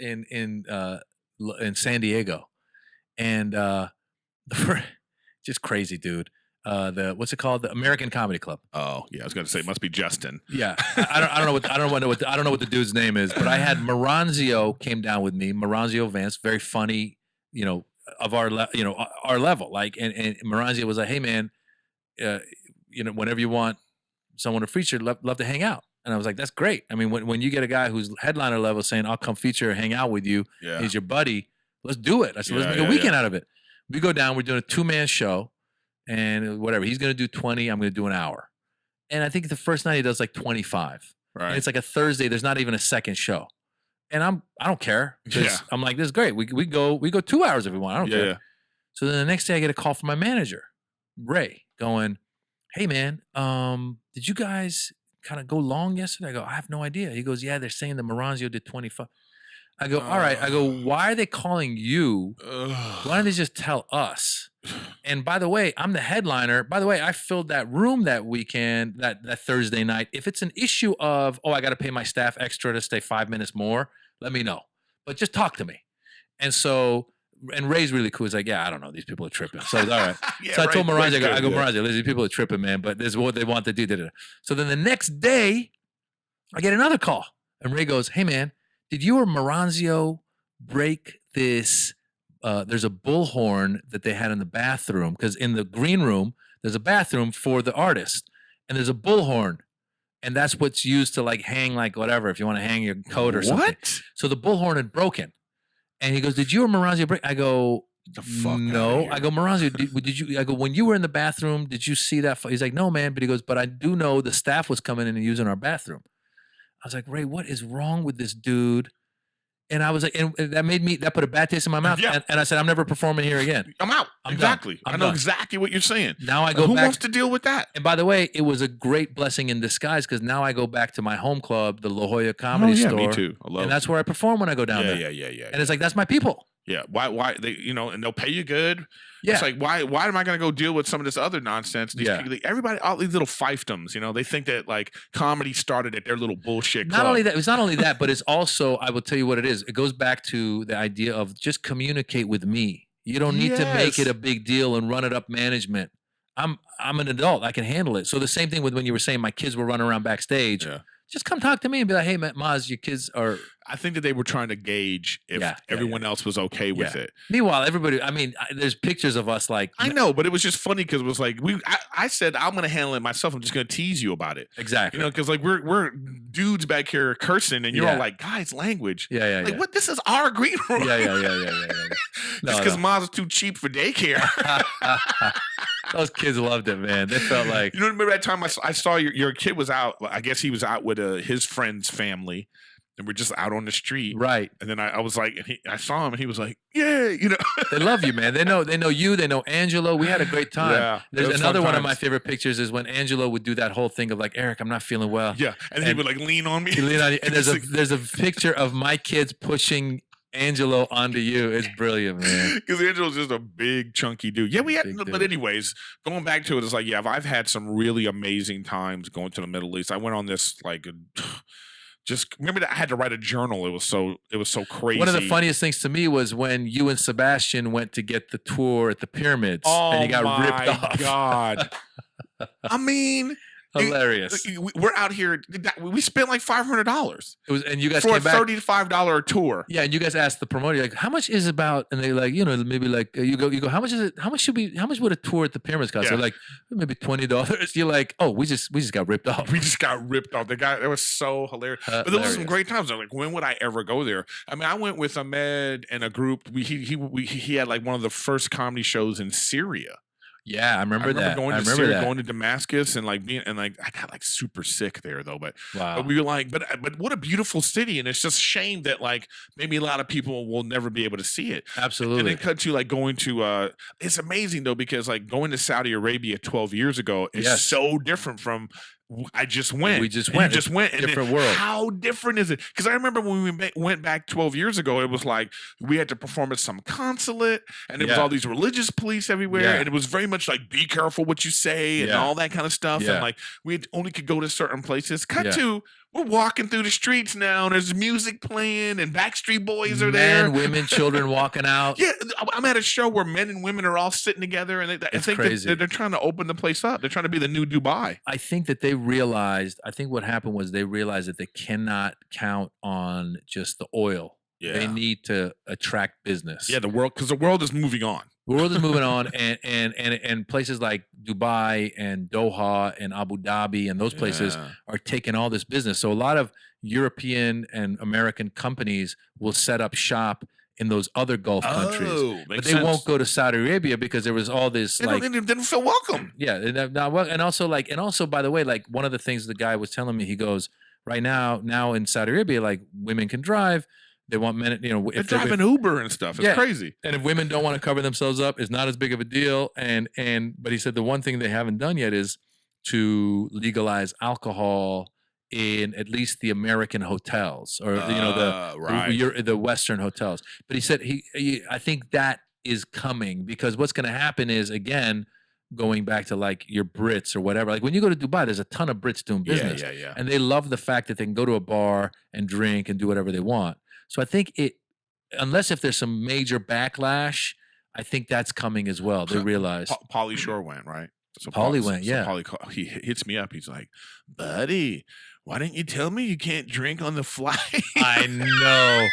In San Diego, and just crazy, dude. What's it called? The American Comedy Club. Oh yeah, I was going to say it must be Justin. Yeah, I don't know what the dude's name is, but I had Maranzio came down with me. Maranzio Vance, very funny, of our level. Like, and Maranzio was like, hey man, whenever you want someone to feature, love to hang out. And I was like, that's great. I mean, when you get a guy who's headliner level saying, I'll come feature, hang out with you, he's your buddy, let's do it. I said, let's make a weekend out of it. We go down, we're doing a 2-man show. And whatever, he's going to do 20, I'm going to do an hour. And I think the first night he does like 25. Right. And it's like a Thursday. There's not even a second show. And I don't care. I'm like, this is great. We go 2 hours if we want. I don't care. So then the next day I get a call from my manager, Ray, going, hey man, did you guys kind of go long yesterday? I go, I have no idea. He goes, yeah, they're saying that Maranzio did 25. I go, all right. I go, why are they calling you? Why don't they just tell us? And by the way, I'm the headliner. By the way, I filled that room that weekend, that Thursday night. If it's an issue of, I got to pay my staff extra to stay 5 minutes more, let me know. But just talk to me. And so and Ray's really cool. He's like, yeah, I don't know, these people are tripping. So it's all right. Yeah, So I told Ray's Marazzi, I go, good, yeah. Marazzi, listen, these people are tripping, man, but this is what they want to do. So then the next day, I get another call, and Ray goes, hey man, did you or Maranzio break this? There's a bullhorn that they had in the bathroom, because in the green room there's a bathroom for the artist, and there's a bullhorn, and that's what's used to like hang like whatever if you want to hang your coat or something. What? So the bullhorn had broken, and he goes, "Did you or Maranzio break?" I go, The fuck outta "No." here. I go, "Maranzio, did you?" I go, "When you were in the bathroom, did you see that?" He's like, "No, man." But he goes, "But I do know the staff was coming in and using our bathroom." I was like, Ray, what is wrong with this dude? And I was like, and that put a bad taste in my mouth. Yeah. And I said, I'm never performing here again. I'm out. I'm exactly. done. I'm I know done. exactly what you're saying. Now I go Who back. wants to deal with that? And by the way, it was a great blessing in disguise, because now I go back to my home club, the La Jolla Comedy Store. Me too. I love And that's where I perform when I go down there. Yeah. And it's like, that's my people. Yeah. Why they, and they'll pay you good. Yeah. It's like, why am I going to go deal with some of this other nonsense? These people, everybody, all these little fiefdoms, they think that like comedy started at their little bullshit club. Not only that, it's not only that, but it's also, I will tell you what it is. It goes back to the idea of just communicate with me. You don't need to make it a big deal and run it up management. I'm an adult. I can handle it. So the same thing with when you were saying my kids were running around backstage. Yeah. Just come talk to me and be like, hey, Maz, your kids are. I think that they were trying to gauge if everyone else was okay with it. Meanwhile, everybody, there's pictures of us like. I know, but it was just funny because it was like, I said, I'm going to handle it myself. I'm just going to tease you about it. Exactly. Because like we're dudes back here cursing and you're all like, guys, language. Yeah. What? This is our green room. Yeah. Just because Maz is too cheap for daycare. Those kids loved it, man. They felt like. Remember that time I saw your kid was out. I guess he was out with his friend's family, and we're just out on the street. Right. And then I was like, I saw him, and he was like, yeah, They love you, man. They know you. They know Angelo. We had a great time. Yeah. There's another one of my favorite pictures is when Angelo would do that whole thing of like, Eric, I'm not feeling well. Yeah. And he would like lean on me. He lean on you. And there's a picture of my kids pushing Angelo onto you. It's brilliant, man. Because Angelo's just a big, chunky dude. Yeah, we had, but anyways, going back to it, it's like, I've had some really amazing times going to the Middle East. I went on this just remember that I had to write a journal. It was so crazy. One of the funniest things to me was when you and Sebastian went to get the tour at the pyramids, and you got ripped off. Oh my God! I mean, hilarious. We're out here. We spent like $500. It was, and you guys for came a back, $35 tour. Yeah, and you guys asked the promoter, like, how much is about? And they like, maybe like you go, how much is it? How much would a tour at the pyramids cost? They're like, maybe $20. You're like, oh, we just got ripped off. We just got ripped off. It was so hilarious. But there was some great times. I'm like, when would I ever go there? I mean, I went with Ahmed and a group. He had like one of the first comedy shows in Syria. Yeah, I remember that. Going to Syria, going to Damascus, and like I got like super sick there though. But wow. But we were like, but what a beautiful city, and it's just a shame that like maybe a lot of people will never be able to see it. Absolutely. And then cut to like going to it's amazing though, because like going to Saudi Arabia 12 years ago is so different from. I just went. We just went. You just went. Different world. How different is it? Because I remember when we went back 12 years ago, it was like we had to perform at some consulate, and there was all these religious police everywhere, and it was very much like be careful what you say and all that kind of stuff. And like we only could go to certain places. Cut to we're walking through the streets now, and there's music playing, and Backstreet Boys are there. Men, women, children walking out. Yeah, I'm at a show where men and women are all sitting together, and I think they're trying to open the place up. They're trying to be the new Dubai. I think that they realized. I think what happened was they realized that they cannot count on just the oil. Yeah. They need to attract business. Yeah, because the world is moving on. The world is moving on, and places like Dubai and Doha and Abu Dhabi and those places are taking all this business. So a lot of European and American companies will set up shop in those other Gulf countries, but they won't go to Saudi Arabia because there was all this they didn't feel welcome. Yeah, and also by the way, like one of the things the guy was telling me, he goes, right now in Saudi Arabia, like women can drive. They want men, they're driving Uber and stuff. It's crazy. And if women don't want to cover themselves up, it's not as big of a deal. But he said the one thing they haven't done yet is to legalize alcohol in at least the American hotels or the Western hotels. But he said I think that is coming, because what's going to happen is, again, going back to like your Brits or whatever, like when you go to Dubai, there's a ton of Brits doing business, and they love the fact that they can go to a bar and drink and do whatever they want. So I think unless if there's some major backlash, I think that's coming as well. They realize. Pauly Shore went, right? So Pauly went, yeah. Pauly, he hits me up. He's like, buddy, why didn't you tell me you can't drink on the flight? I know.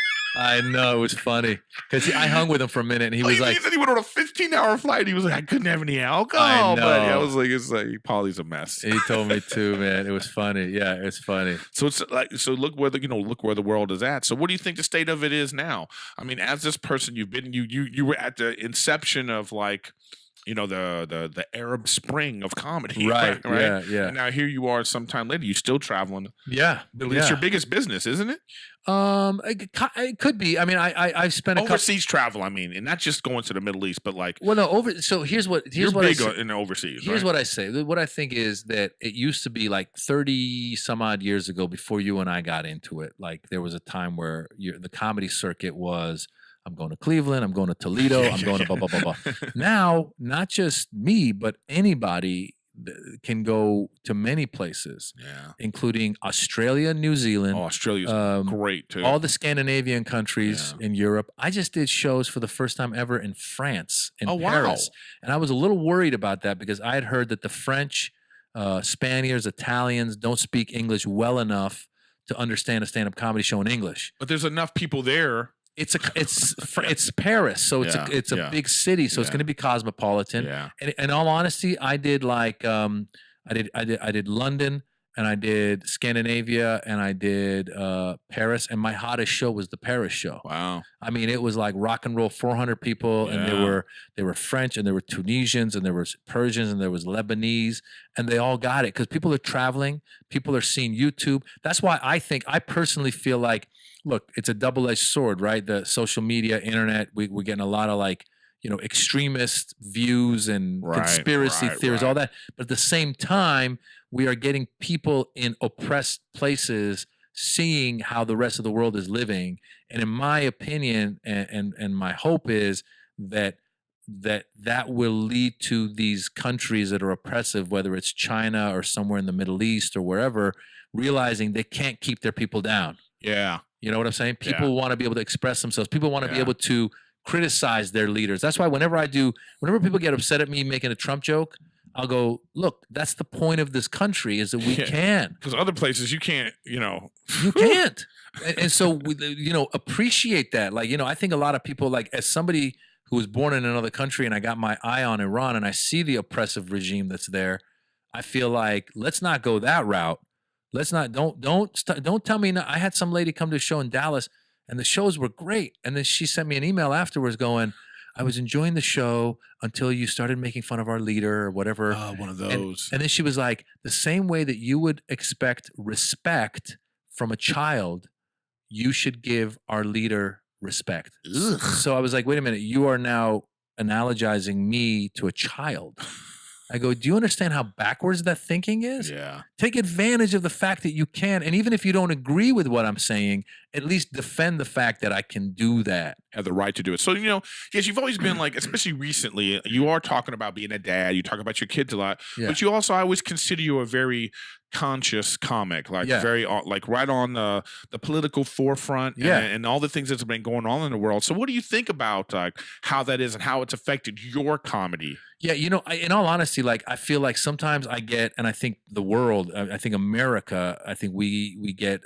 It was funny because I hung with him for a minute, and he was like, he said he went on a 15-hour flight. He was like, I couldn't have any alcohol. I know. Buddy. I was like, it's like Pauly's a mess. He told me too, man. It was funny. Yeah, it's funny. So it's like, look where the world is at. So what do you think the state of it is now? I mean, as this person, you were at the inception of like, the Arab Spring of comedy, right? Yeah. And now here you are, sometime later, you still traveling. Yeah, it's your biggest business, isn't it? It could be. I mean, I've spent overseas travel. I mean, and not just going to the Middle East, but like, well, no, So here's what you're what big I say. in overseas. Here's what I say. What I think is that it used to be like 30 some odd years ago, before you and I got into it. Like there was a time where the comedy circuit was, I'm going to Cleveland, I'm going to Toledo, I'm going to blah, blah, blah, blah. Now, not just me, but anybody can go to many places, including Australia, New Zealand. Oh, Australia's great, too. All the Scandinavian countries in Europe. I just did shows for the first time ever in France, in Paris. Wow. And I was a little worried about that because I had heard that the French, Spaniards, Italians don't speak English well enough to understand a stand-up comedy show in English. But there's enough people there. It's Paris, so it's a big city, so it's going to be cosmopolitan. Yeah. And in all honesty, I did like I did London, and I did Scandinavia, and I did Paris, and my hottest show was the Paris show. Wow. I mean, it was like rock and roll, 400 people, and they were French, and there were Tunisians, and there was Persians, and there was Lebanese, and they all got it because people are traveling, people are seeing YouTube. That's why I personally feel like, look, it's a double-edged sword, right? The social media, internet, we're getting a lot of like, extremist views and conspiracy theories, all that. But at the same time, we are getting people in oppressed places seeing how the rest of the world is living. And in my opinion, and my hope is that will lead to these countries that are oppressive, whether it's China or somewhere in the Middle East or wherever, realizing they can't keep their people down. Yeah. You know what I'm saying? People want to be able to express themselves. People want to be able to criticize their leaders. That's why whenever people get upset at me making a Trump joke, I'll go, look, that's the point of this country, is that we can. Because other places you can't, You can't. And so, appreciate that. Like, I think a lot of people, like, as somebody who was born in another country and I got my eye on Iran and I see the oppressive regime that's there, I feel like, let's not go that route. Let's not, don't tell me. I had some lady come to a show in Dallas and the shows were great. And then she sent me an email afterwards going, I was enjoying the show until you started making fun of our leader or whatever. Oh, one of those. And then she was like, the same way that you would expect respect from a child, you should give our leader respect. Ugh. So I was like, wait a minute, you are now analogizing me to a child. I go, do you understand how backwards that thinking is? Yeah. Take advantage of the fact that you can. And even if you don't agree with what I'm saying, at least defend the fact that I can do that. Have the right to do it. So, yes, you've always been like, especially recently, you are talking about being a dad. You talk about your kids a lot. Yeah. But I always consider you a very conscious comic, like very like right on the political forefront and all the things that's been going on in the world. So what do you think about like how that is and how it's affected your comedy? Yeah, in all honesty, like I feel like sometimes I get, and I think the world, I think America, I think we get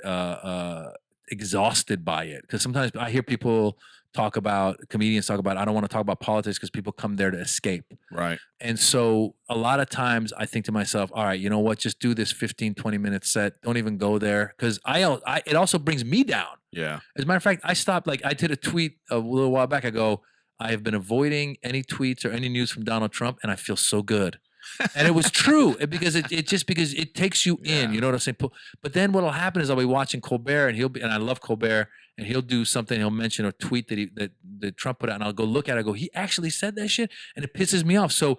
exhausted by it because sometimes I hear comedians talk about, I don't want to talk about politics because people come there to escape. Right. And so a lot of times I think to myself, all right, you know what, just do this 15, 20-minute set. Don't even go there because it also brings me down. Yeah. As a matter of fact, I stopped, like I did a tweet a little while back. I go, I have been avoiding any tweets or any news from Donald Trump and I feel so good. And it was true because it takes you in, you know what I'm saying? But then what'll happen is I'll be watching Colbert and I love Colbert and he'll do something, he'll mention a tweet that Trump put out and I'll go look at it, I go, he actually said that shit? And it pisses me off. So,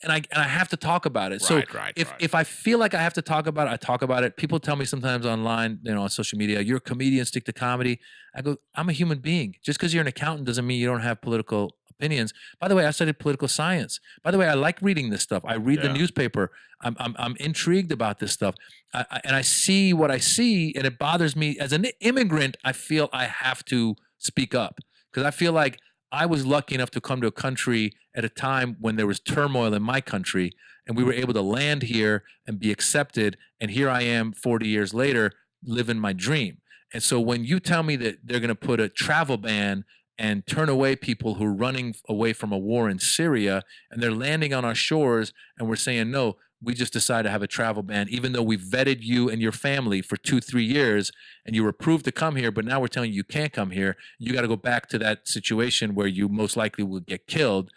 and I have to talk about it. So if I feel like I have to talk about it, I talk about it. People tell me sometimes online, on social media, you're a comedian, stick to comedy. I go, I'm a human being. Just because you're an accountant doesn't mean you don't have political opinions. By the way, I studied political science. By the way, I like reading this stuff. I read the newspaper. I'm intrigued about this stuff. And I see what I see, and it bothers me. As an immigrant, I feel I have to speak up. Because I feel like I was lucky enough to come to a country at a time when there was turmoil in my country, and we were able to land here and be accepted. And here I am 40 years later, living my dream. And so when you tell me that they're going to put a travel ban and turn away people who are running away from a war in Syria, and they're landing on our shores, and we're saying, no, we just decided to have a travel ban, even though we vetted you and your family for 2-3 years, and you were approved to come here, but now we're telling you you can't come here. You got to go back to that situation where you most likely will get killed.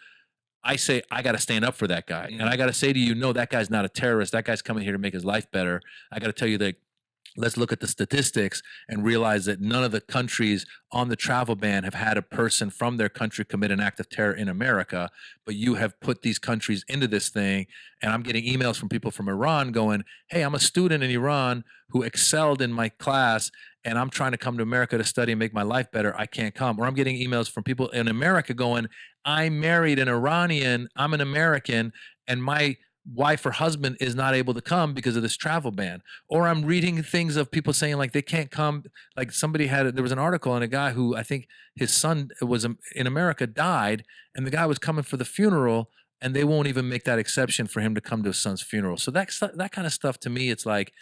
I say, I got to stand up for that guy. And I got to say to you, no, that guy's not a terrorist. That guy's coming here to make his life better. I got to tell you that let's look at the statistics and realize that none of the countries on the travel ban have had a person from their country commit an act of terror in America, but you have put these countries into this thing. And I'm getting emails from people from Iran going, hey, I'm a student in Iran who excelled in my class, and I'm trying to come to America to study and make my life better. I can't come. Or I'm getting emails from people in America going, I married an Iranian, I'm an American, and my wife or husband is not able to come because of this travel ban. Or I'm reading things of people saying like they can't come. Like there was an article on a guy who I think his son was in America, died, and the guy was coming for the funeral, and they won't even make that exception for him to come to his son's funeral. So that kind of stuff to me, it's like.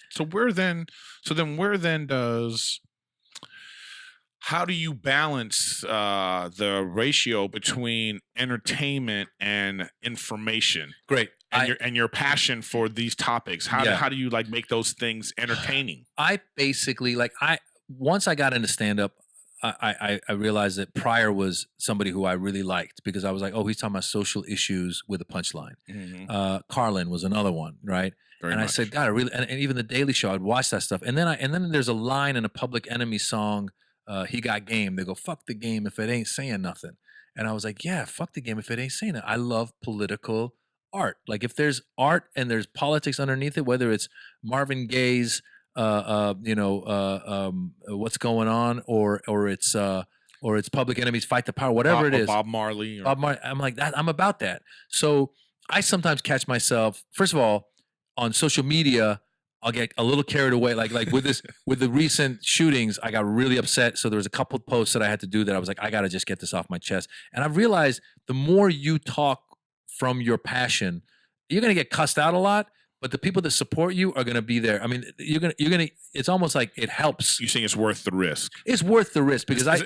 How do you balance the ratio between entertainment and information? Great. And your passion for these topics. How do you like make those things entertaining? I basically once I got into stand-up, I realized that Pryor was somebody who I really liked because I was like, oh, he's talking about social issues with a punchline. Mm-hmm. Carlin was another one, right? Very and much. I said, God, I really, and even the Daily Show, I'd watch that stuff. And then there's a line in a Public Enemy song, He Got Game. They go, fuck the game if it ain't saying nothing. And I was like, yeah, fuck the game if it ain't saying it. I love political art. Like if there's art and there's politics underneath it, whether it's Marvin Gaye's, what's going on, or it's Public Enemy's Fight the Power, whatever it is. Bob Marley. I'm like that. I'm about that. So I sometimes catch myself, first of all, on social media, I'll get a little carried away. Like with the recent shootings, I got really upset. So there was a couple of posts that I had to do that I was like, I got to just get this off my chest. And I've realized the more you talk from your passion, you're going to get cussed out a lot, but the people that support you are going to be there. I mean, you're going to, it's almost like it helps. You think it's worth the risk? It's worth the risk because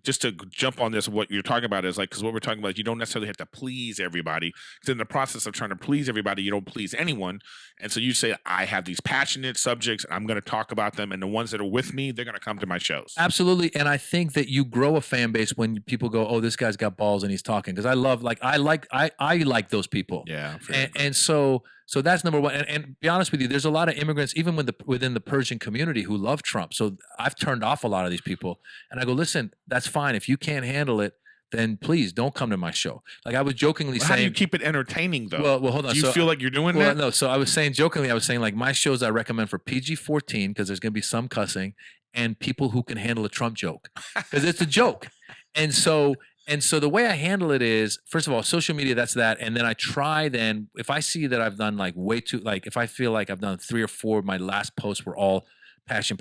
just to jump on this, what you're talking about is like, because what we're talking about, you don't necessarily have to please everybody. Because in the process of trying to please everybody, you don't please anyone. And so you say, I have these passionate subjects, I'm going to talk about them. And the ones that are with me, they're going to come to my shows. Absolutely. And I think that you grow a fan base when people go, oh, this guy's got balls and he's talking. Because I like those people. Yeah. And so that's number one. And be honest with you, there's a lot of immigrants, even within the Persian community, who love Trump. So I've turned off a lot of these people. And I go, listen, that's fine. If you can't handle it, then please don't come to my show. Like I was jokingly saying. How do you keep it entertaining though? Well, hold on. Do you feel like you're doing that? No. So I was saying jokingly, like my shows I recommend for PG-14 because there's going to be some cussing and people who can handle a Trump joke because it's a joke. And so the way I handle it is, first of all, social media, that's that. And then I try if I see that I've done like way too, like if I feel like I've done 3 or 4 of my last posts were all passion,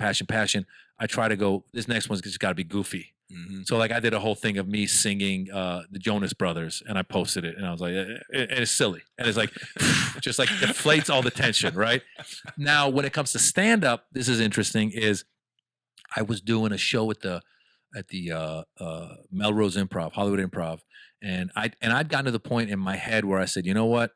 I try to go, this next one's just got to be goofy. Mm-hmm. So like I did a whole thing of me singing the Jonas Brothers and I posted it and I was like, and it's silly. And it's like, just like deflates all the tension, right? Now, when it comes to stand up, this is interesting, is I was doing a show at the Melrose Improv, Hollywood Improv. And I'd gotten to the point in my head where I said, you know what?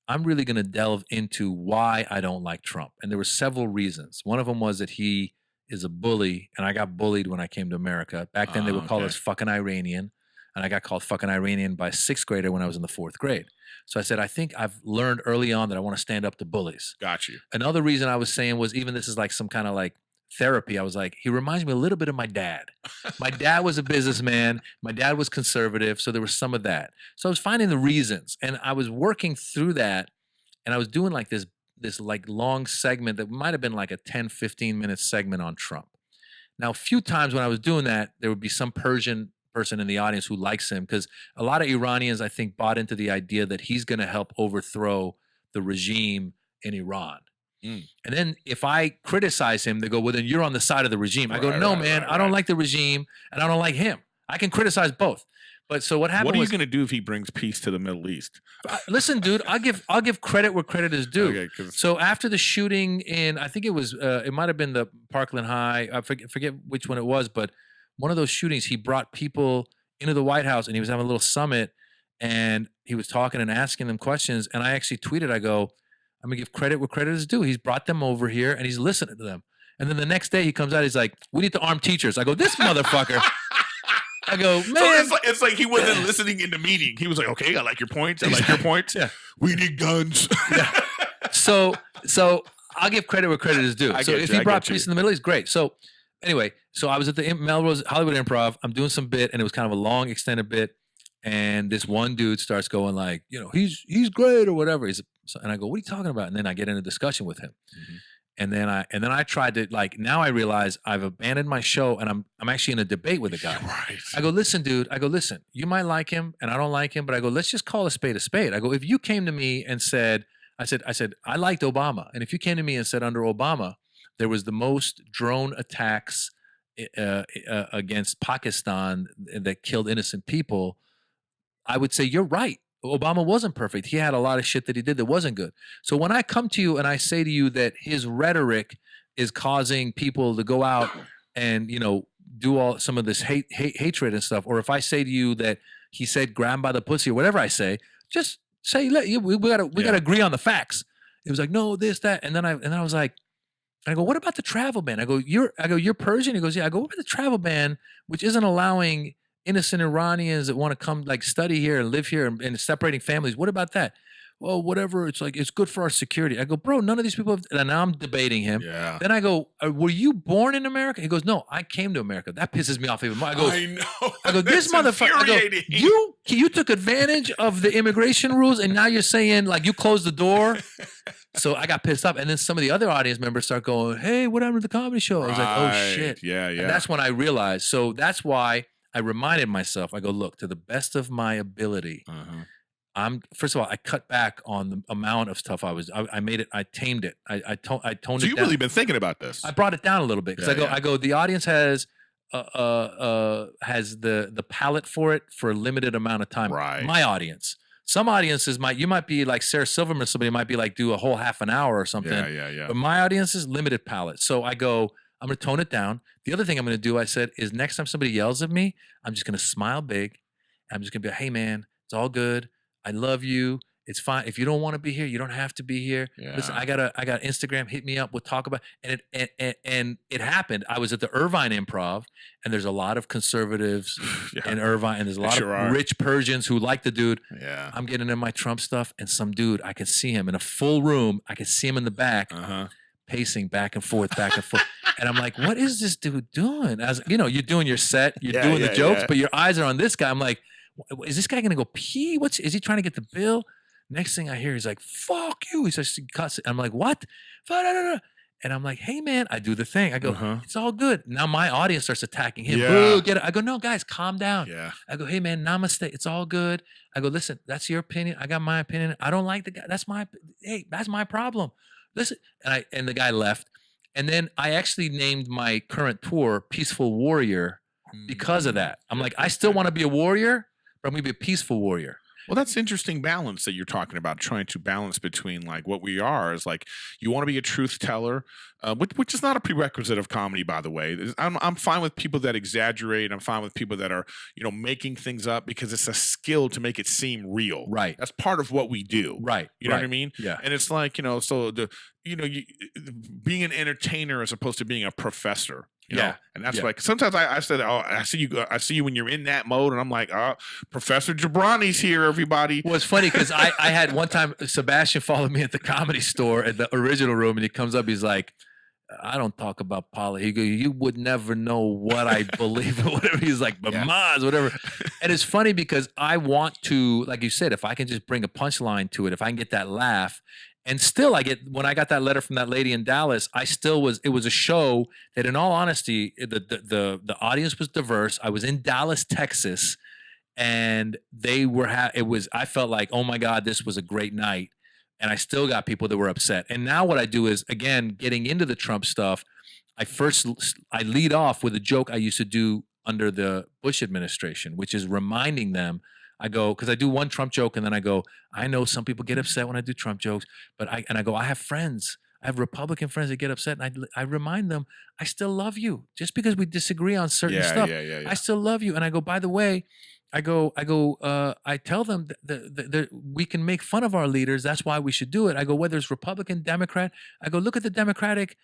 I'm really going to delve into why I don't like Trump. And there were several reasons. One of them was that he is a bully, and I got bullied when I came to America. Back then, they would call us fucking Iranian, and I got called fucking Iranian by a 6th grader when I was in the 4th grade. So I said, I think I've learned early on that I want to stand up to bullies. Got you. Another reason I was saying was, even this is like some kind of like therapy, I was like, he reminds me a little bit of my dad. My dad was a businessman. My dad was conservative, so there was some of that. So I was finding the reasons, and I was working through that, and I was doing like this like long segment that might have been like a 10-15 minute segment on Trump. Now, a few times when I was doing that, there would be some Persian person in the audience who likes him, because a lot of Iranians, I think, bought into the idea that he's going to help overthrow the regime in Iran. And then if I criticize him, they go, well, then you're on the side of the regime. I go, no, man, I don't like the regime and I don't like him. I can criticize both. But so what happened? What are you going to do if he brings peace to the Middle East? Listen, dude, I'll give credit where credit is due. Okay, so after the shooting in, I think it was, it might have been the Parkland High. I forget which one it was, but one of those shootings, he brought people into the White House and he was having a little summit and he was talking and asking them questions. And I actually tweeted, I go, I'm gonna give credit where credit is due. He's brought them over here and he's listening to them. And then the next day he comes out, he's like, we need to arm teachers. I go, this motherfucker. I go, man. So it's like he wasn't listening in the meeting. He was like, okay, I like your points. I like your points. Yeah. We need guns. Yeah. So I'll give credit where credit is due. So if he brought peace in the Middle East, great. So anyway, so I was at the Melrose Hollywood Improv. I'm doing some bit and it was kind of a long extended bit. And this one dude starts going like, he's great or whatever. And I go, what are you talking about? And then I get in a discussion with him. Mm-hmm. And then I tried to now I realize I've abandoned my show and I'm actually in a debate with a guy. Right. I go, listen, dude. I go, listen, you might like him and I don't like him, but I go, let's just call a spade a spade. I go, if you came to me and said, I said, I liked Obama. And if you came to me and said under Obama, there was the most drone attacks against Pakistan that killed innocent people, I would say you're right. Obama wasn't perfect. He had a lot of shit that he did that wasn't good. So when I come to you and I say to you that his rhetoric is causing people to go out and, do all some of this hatred and stuff, or if I say to you that he said grab him by the pussy or whatever I say, just say, we gotta agree on the facts. It was like, no, this, that. And then I was like, I go, what about the travel ban? I go, you're Persian? He goes, yeah. I go, what about the travel ban, which isn't allowing innocent Iranians that want to come study here and live here and separating families? What about that? Well, whatever. It's like, it's good for our security. I go, bro, none of these people have, and now I'm debating him. Yeah. Then I go, were you born in America? He goes, no, I came to America. That pisses me off even more. I go, this motherfucker. I go, you took advantage of the immigration rules and now you're saying you closed the door. So I got pissed off. And then some of the other audience members start going, hey, what happened to the comedy show? I was like, oh shit. Yeah. And that's when I realized. So that's why I reminded myself, I go, look, to the best of my ability, first of all, I cut back on the amount of stuff I made it, I tamed it. I toned it down. So you've really been thinking about this. I brought it down a little bit because I go, the audience has the palate for it for a limited amount of time. Right. My audience. Some audiences you might be like Sarah Silverman, somebody might be do a whole half an hour or something. Yeah. But my audience is limited palate. So I go, I'm going to tone it down. The other thing I'm going to do, I said, is next time somebody yells at me, I'm just going to smile big. I'm just going to be like, hey, man, it's all good. I love you. It's fine. If you don't want to be here, you don't have to be here. Yeah. Listen, I got Instagram. Hit me up. We'll talk about it. And it happened. I was at the Irvine Improv, and there's a lot of conservatives in Irvine, and there's a lot of rich Persians who like the dude. Yeah. I'm getting in my Trump stuff, and some dude, I can see him in a full room. I can see him in the back. Pacing back and forth. And I'm like, what is this dude doing? As you're doing your set, you're doing the jokes, but your eyes are on this guy. I'm like, is this guy going to go pee? Is he trying to get the bill? Next thing I hear, he's like, fuck you. He says, I'm like, what? And I'm like, hey, man, I do the thing. I go, it's all good. Now my audience starts attacking him. Boo, get it. I go, no, guys, calm down. Yeah. I go, hey, man, namaste. It's all good. I go, listen, that's your opinion. I got my opinion. I don't like the guy. That's my problem. Listen. And the guy left. And then I actually named my current tour Peaceful Warrior because of that. I'm like, I still want to be a warrior, but I'm going to be a peaceful warrior. Well, that's interesting balance that you're talking about, trying to balance between what we are is you want to be a truth teller, which is not a prerequisite of comedy, by the way. I'm fine with people that exaggerate. I'm fine with people that are, making things up because it's a skill to make it seem real. Right. That's part of what we do. Right. You know what I mean? Yeah. And it's being an entertainer as opposed to being a professor. You know? And that's sometimes I said, I see you when you're in that mode, and I'm like, Professor Jobrani's here, everybody. Well, it's funny because I had one time Sebastian followed me at the Comedy Store at the original room, and he comes up, he's like, I don't talk about politics. He goes, you would never know what I believe or whatever. He's like, but Maz, whatever. And it's funny because I want to, like you said, if I can just bring a punchline to it, if I can get that laugh. And still when I got that letter from that lady in Dallas, it was a show that, in all honesty, the audience was diverse. I was in Dallas, Texas, and I felt like, oh my God, this was a great night. And I still got people that were upset. And now what I do is, again, getting into the Trump stuff, I lead off with a joke I used to do under the Bush administration, which is reminding them. I go, because I do one Trump joke and then I go, I know some people get upset when I do Trump jokes, but I go, I have friends. I have Republican friends that get upset, and I remind them, I still love you. Just because we disagree on certain stuff, I still love you. And I go, by the way, I tell them that we can make fun of our leaders. That's why we should do it. I go, whether it's Republican, Democrat, I go, look at the Democratic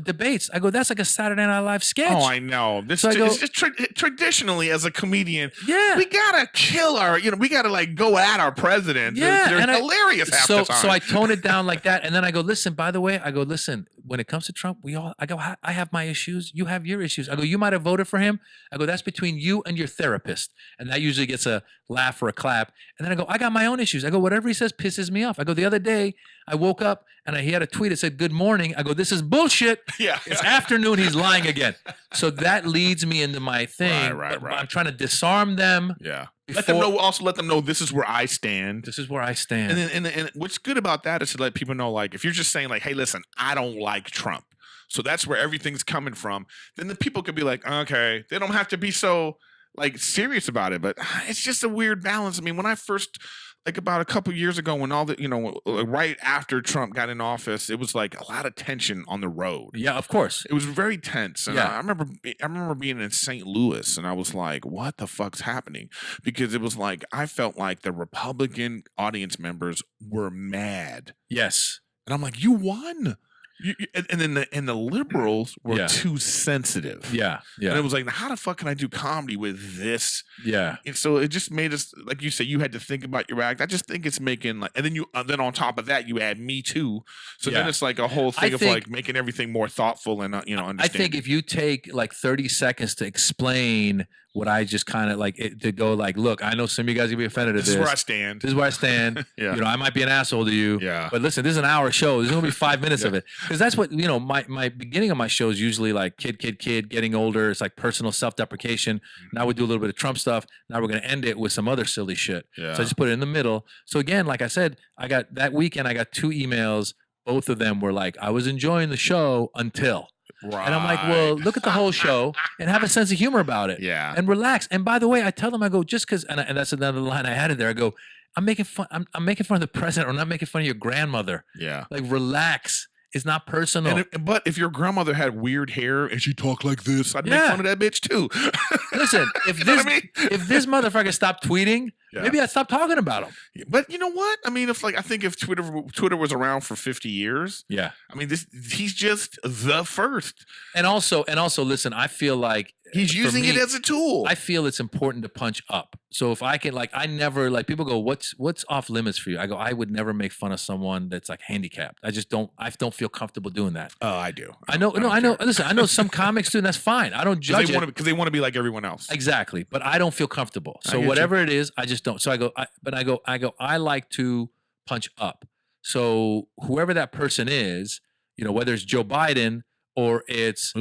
debates. I go, that's like a Saturday Night Live sketch. Oh, I know. This is just traditionally as a comedian, we gotta kill our, we gotta like go at our president. Yeah, they're hilarious half the time. So I tone it down like that, and then I go, listen. By the way, listen. When it comes to Trump, I have my issues. You have your issues. I go, you might have voted for him. I go, that's between you and your therapist, and that usually gets a laugh or a clap. And then I go, I got my own issues. I go, whatever he says pisses me off. I go, the other day I woke up and he had a tweet that said, "Good morning." I go, this is bullshit. Yeah, it's afternoon. He's lying again. So that leads me into my thing. Right. I'm trying to disarm them. Yeah. Let them know. Also, let them know this is where I stand. This is where I stand. And what's good about that is to let people know, like, if you're just saying, like, hey, listen, I don't like Trump, so that's where everything's coming from. Then the people could be like, okay, they don't have to be so like serious about it. But it's just a weird balance. I mean, when I first, like about a couple years ago, when all the, right after Trump got in office, it was like a lot of tension on the road. Yeah, of course. It was very tense. And I remember being in St. Louis, and I was like, what the fuck's happening? Because it was like, I felt like the Republican audience members were mad. Yes. And I'm like, you won. And then the liberals were too sensitive. Yeah. And it was like, how the fuck can I do comedy with this? Yeah. And so it just made us, like you said, you had to think about your act. I just think it's making like, and then then on top of that, you add Me Too. So then it's like a whole thing of like making everything more thoughtful and understanding. I think if you take like 30 seconds to explain what I just kind of like to go like, look, I know some of you guys will be offended at this. This is where I stand. This is where I stand. I might be an asshole to you. Yeah. But listen, this is an hour show. There's going to be 5 minutes of it. Because that's what, my beginning of my show is usually like kid, getting older. It's like personal self-deprecation. Now we do a little bit of Trump stuff. Now we're going to end it with some other silly shit. Yeah. So I just put it in the middle. So again, like I said, that weekend, I got 2 emails. Both of them were like, I was enjoying the show until. Right. And I'm like, well, look at the whole show and have a sense of humor about it. Yeah. And relax. And by the way, I tell them, I go, just because, and that's another line I added there. I go, I'm making fun of the president, or not making fun of your grandmother. Yeah. Like, relax. It's not personal. But if your grandmother had weird hair and she talked like this, I'd make fun of that bitch too. Listen, if this motherfucker stopped tweeting, maybe I'd stop talking about him. But you know what? I mean, I think if Twitter was around for 50 years, I mean, he's just the first. And also, listen, I feel like he's using it as a tool. I feel it's important to punch up. So if I can, like, I never, like, people go, what's off limits for you? I go, I would never make fun of someone that's like handicapped. I don't feel comfortable doing that. Oh, I do. I know. Listen, I know some comics do, and that's fine. I don't judge it because they want to be like everyone else. Exactly, but I don't feel comfortable. So whatever it is, I just don't. So I like to punch up. So whoever that person is, whether it's Joe Biden or it's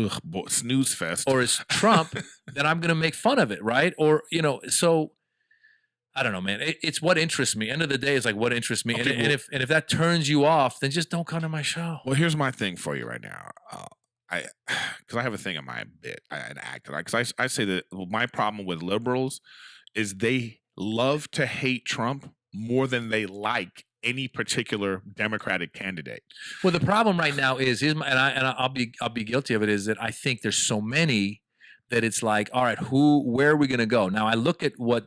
snooze fest, or it's Trump, then I'm gonna make fun of it, right? Or so. I don't know, man. It's what interests me. End of the day, it's like what interests me. Okay, and if that turns you off, then just don't come to my show. Well, here's my thing for you right now. Because I have a thing in my bit, an act. Because I say that my problem with liberals is they love to hate Trump more than they like any particular Democratic candidate. Well, the problem right now is I'll be guilty of it, is that I think there's so many that it's like, all right, where are we going to go? Now I look at what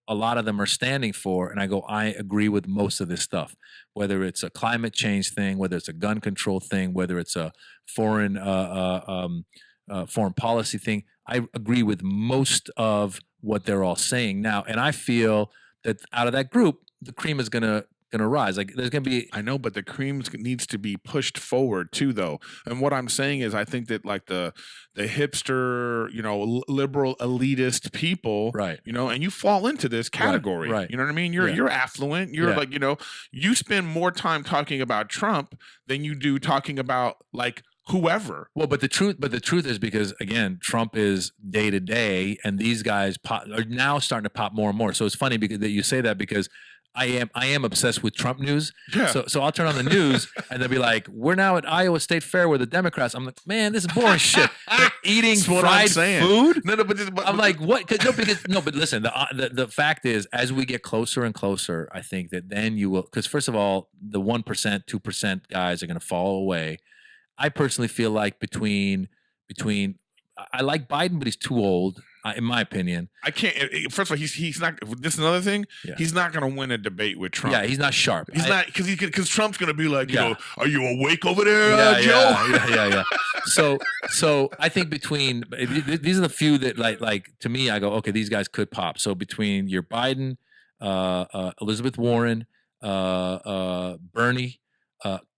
a lot of them are standing for, and I go, I agree with most of this stuff, whether it's a climate change thing, whether it's a gun control thing, whether it's a foreign policy thing. I agree with most of what they're all saying now, and I feel that out of that group, the cream is gonna rise. Like, there's gonna be. I know, but the cream needs to be pushed forward too, though. And what I'm saying is, I think that like the hipster, liberal elitist people, right? And you fall into this category, right? You know what I mean? You're affluent. You're like, you spend more time talking about Trump than you do talking about like whoever. Well, but the truth is, because again, Trump is day to day, and these guys are now starting to pop more and more. So it's funny because that you say that, because I am obsessed with Trump news. Yeah. So I'll turn on the news and they'll be like, "We're now at Iowa State Fair with the Democrats." I'm like, "Man, this is boring shit. They're eating That's what I'm fried saying. food." No, but I'm like, "What?" But listen, the fact is, as we get closer and closer, I think that then you will, because first of all, the 1%, 2% guys are going to fall away. I personally feel like between I like Biden, but he's too old, in my opinion. I can't. First of all, he's not. This is another thing. Yeah. He's not going to win a debate with Trump. Yeah, he's not sharp. He's not because Trump's going to be like, Yeah. are you awake over there, Joe? Yeah. So I think between these are the few that like to me, I go, okay, these guys could pop. So between your Biden, Elizabeth Warren, Bernie,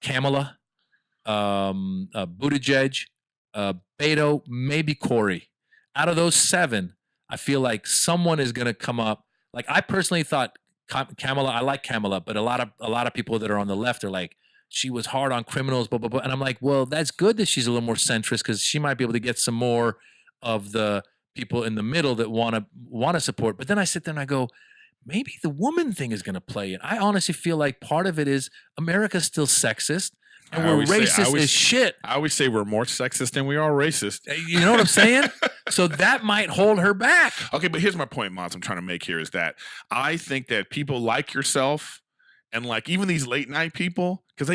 Kamala, Buttigieg, Beto, maybe Corey. Out of those 7, I feel like someone is going to come up. Like I personally thought Kamala, I like Kamala, but a lot of people that are on the left are like, she was hard on criminals, blah, blah, blah. And I'm like, well, that's good that she's a little more centrist because she might be able to get some more of the people in the middle that want to support. But then I sit there and I go, maybe the woman thing is going to play it. I honestly feel like part of it is America's still sexist. And we're racist as shit. I always say we're more sexist than we are racist. You know what I'm saying? So that might hold her back. Okay, but here's my point, Maz, I'm trying to make here is that I think that people like yourself and like even these late night people, because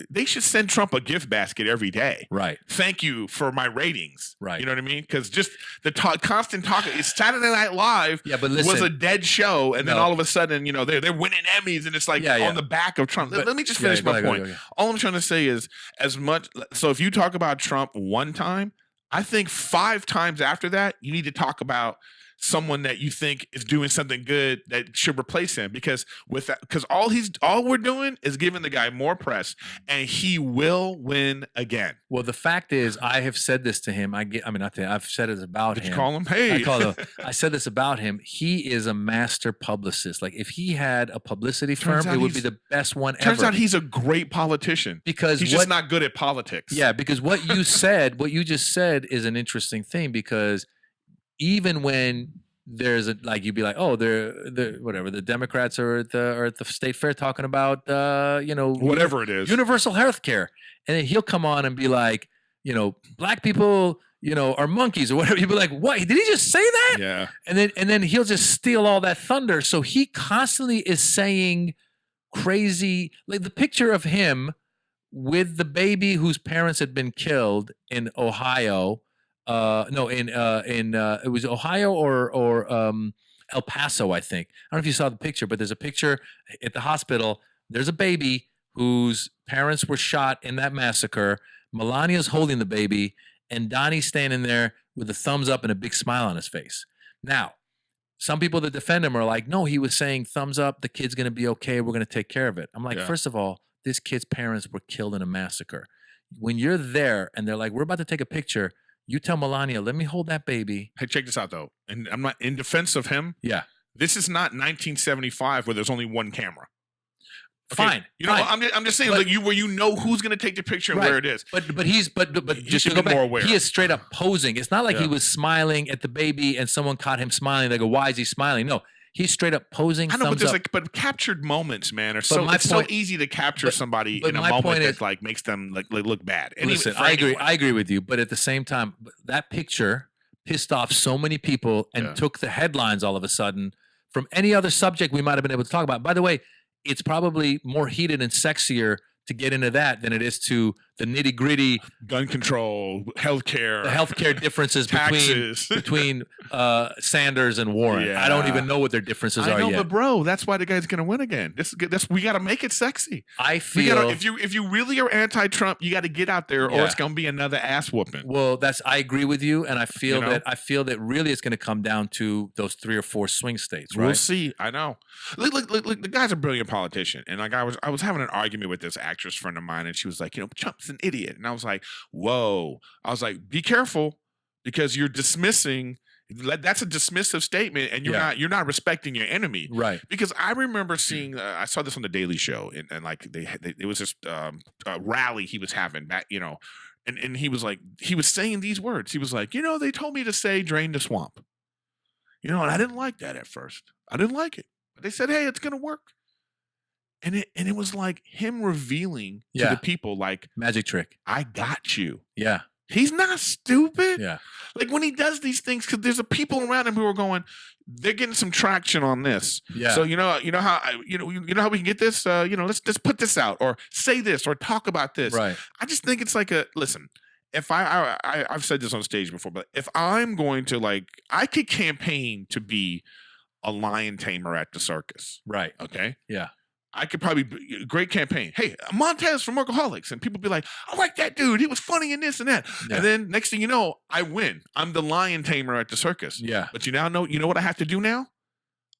they should send Trump a gift basket every day. Right. Thank you for my ratings. Right. You know what I mean? Because just the constant talk. It's Saturday Night Live. Yeah, but listen, was a dead show, and then all of a sudden, they're winning Emmys, and it's like on the back of Trump. Let me just finish my point. All I'm trying to say is as much. So if you talk about Trump one time, I think 5 times after that, you need to talk about someone that you think is doing something good that should replace him, because all we're doing is giving the guy more press, and he will win again. Well, the fact is, I have said this to him. I've said it about him. Did you call him? Hey, I said this about him. He is a master publicist. Like if he had a publicity firm, it would be the best one ever. Turns out he's a great politician because he's just not good at politics. Yeah, because what you just said is an interesting thing, because even when there's you'd be like, oh, they're whatever, the Democrats are at the state fair talking about whatever it is, universal health care, and then he'll come on and be like, black people are monkeys or whatever. You'd be like, what, did he just say that? Yeah. And then he'll just steal all that thunder. So he constantly is saying crazy, like the picture of him with the baby whose parents had been killed in Ohio. It was Ohio or El Paso, I think. I don't know if you saw the picture, but there's a picture at the hospital. There's a baby whose parents were shot in that massacre. Melania's holding the baby, and Donnie's standing there with a thumbs up and a big smile on his face. Now, some people that defend him are like, no, he was saying thumbs up, the kid's going to be okay, we're going to take care of it. I'm like, First of all, this kid's parents were killed in a massacre. When you're there and they're like, we're about to take a picture, you tell Melania, let me hold that baby. Hey, check this out, though. And I'm not in defense of him. Yeah. This is not 1975 where there's only one camera. Okay. Fine. Fine. I'm just saying, where who's going to take the picture and where it is. But just to go back, he is straight up posing. It's not like he was smiling at the baby and someone caught him smiling. They go, why is he smiling? No. He's straight up posing. I know, thumbs up. But captured moments, man, are so easy to capture somebody in a moment that makes them look bad. Listen, I agree with you, but at the same time, that picture pissed off so many people and took the headlines all of a sudden from any other subject we might have been able to talk about. By the way, it's probably more heated and sexier to get into that than it is to the nitty gritty gun control, healthcare, the healthcare differences between Sanders and Warren. Yeah. I don't even know what their differences are yet. But bro, that's why the guy's going to win again. We got to make it sexy. I feel if you really are anti-Trump, you got to get out there, or it's going to be another ass whooping. Well, I agree with you, and I feel that really it's going to come down to those 3 or 4 swing states. Right? We'll see. I know. Look, the guy's a brilliant politician, and I was having an argument with this actress friend of mine, and she was like, Trump's an idiot, and I was like, whoa. I was like, be careful, because you're dismissing. That's a dismissive statement, and you're not respecting your enemy, right? Because I remember seeing, I saw this on the Daily Show, and like it was this rally he was having back, and he was saying these words. He was like, they told me to say drain the swamp, and I didn't like that at first. I didn't like it. They said, hey, it's gonna work. And it was like him revealing to the people, like, magic trick. I got you. Yeah. He's not stupid. Yeah. Like when he does these things, because there's a people around him who are going, they're getting some traction on this. Yeah. So you know how how we can get this. Let's put this out, or say this, or talk about this. Right. I just think it's like listen. If I've said this on stage before, but if I'm going to I could campaign to be a lion tamer at the circus. Right. Okay. Yeah. I could probably be great campaign. Hey, Montez from Workaholics, and people be like, I like that dude. He was funny in this and that. Yeah. And then next thing you know, I win. I'm the lion tamer at the circus. Yeah. But you know what I have to do now?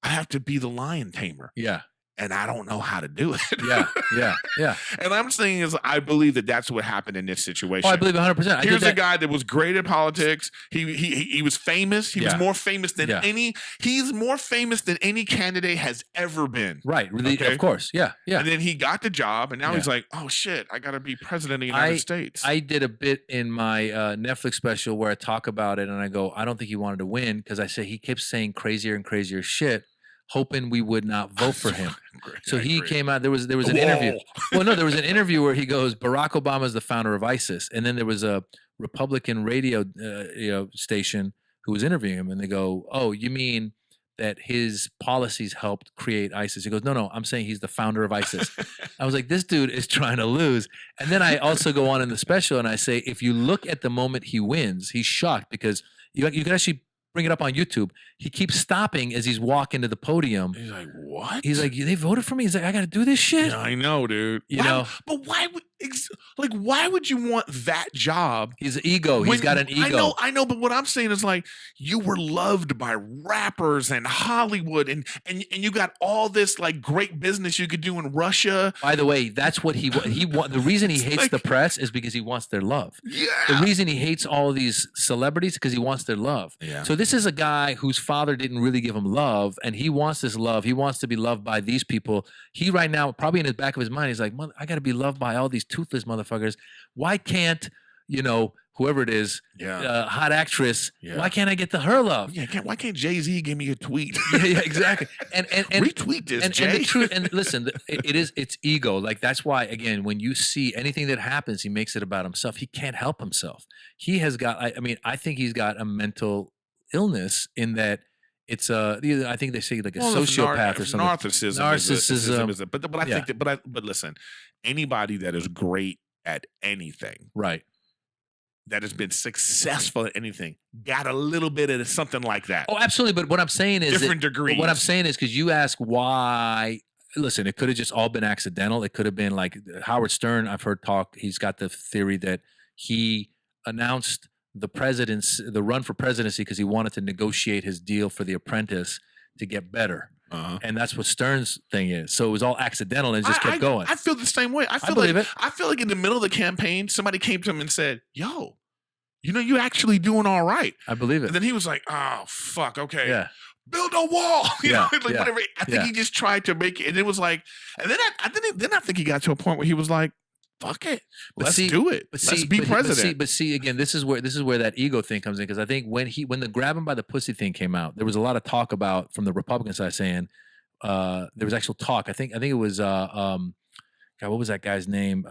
I have to be the lion tamer. Yeah. And I don't know how to do it. Yeah. And I'm saying is, I believe that that's what happened in this situation. Oh, I believe 100%. Here's a guy that was great at politics. He was famous. He was more famous than any. He's more famous than any candidate has ever been. Right. Really, okay? Of course. Yeah. And then he got the job, and now he's like, oh shit, I got to be president of the United States. I did a bit in my Netflix special where I talk about it, and I go, I don't think he wanted to win, because I say he kept saying crazier and crazier shit, hoping we would not vote for him. So he came out. There was an interview. Well, no, there was an interview where he goes, Barack Obama is the founder of ISIS, and then there was a Republican radio station who was interviewing him, and they go, "Oh, you mean that his policies helped create ISIS?" He goes, "No, I'm saying he's the founder of ISIS." I was like, this dude is trying to lose. And then I also go on in the special and I say, if you look at the moment he wins, he's shocked, because you can actually bring it up on YouTube. He keeps stopping as he's walking to the podium. He's like, what? He's like, they voted for me. He's like, I got to do this shit. Yeah, I know, dude. You know? But why would you want that job? He's an ego. He's got an ego. I know. But what I'm saying is, like, you were loved by rappers and Hollywood, and you got all this like great business you could do in Russia. By the way, that's what he the reason he hates the press is because he wants their love. Yeah. The reason he hates all of these celebrities is because he wants their love. Yeah. So this is a guy whose father didn't really give him love, and he wants this love. He wants to be loved by these people. He right now, probably in the back of his mind, he's like, I got to be loved by all these toothless motherfuckers. Why can't, whoever it is, hot actress, why can't I get her love? Yeah, why can't Jay-Z give me a tweet? Yeah, exactly. And retweet this, Jay. And the truth, and listen, it's ego. Like, that's why, again, when you see anything that happens, he makes it about himself. He can't help himself. He has got, I think he's got a mental illness in that it's I think they say like a sociopath or something. Narcissism is but I think that, but listen, anybody that is great at anything, right, that has been successful at anything, got a little bit of something like that. Oh, absolutely. But what I'm saying is different degrees. What I'm saying is, because you ask why. Listen, it could have just all been accidental. It could have been like Howard Stern. I've heard talk. He's got the theory that he announced the run for presidency because he wanted to negotiate his deal for The Apprentice to get better. And that's what Stern's thing is. So it was all accidental and it just kept going. I feel the same way. I feel like in the middle of the campaign, somebody came to him and said, yo, you're actually doing all right. I believe it. And then he was like, oh, fuck, okay. Yeah. Build a wall. Whatever. I think Yeah. he just tried to make it. And it was like, and then I think he got to a point where he was like, fuck it. Let's do it. Let's be president. But see, again, this is where that ego thing comes in. Because I think when the grab him by the pussy thing came out, there was a lot of talk about from the Republican side saying there was actual talk. I think it was God, what was that guy's name?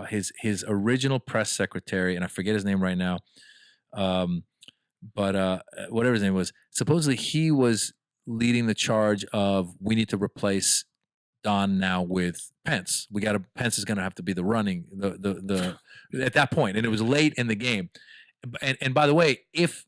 His original press secretary, and I forget his name right now. But whatever his name was, supposedly he was leading the charge of we need to replace Don now with Pence. Pence is going to have to be the running the at that point, and it was late in the game. And by the way, if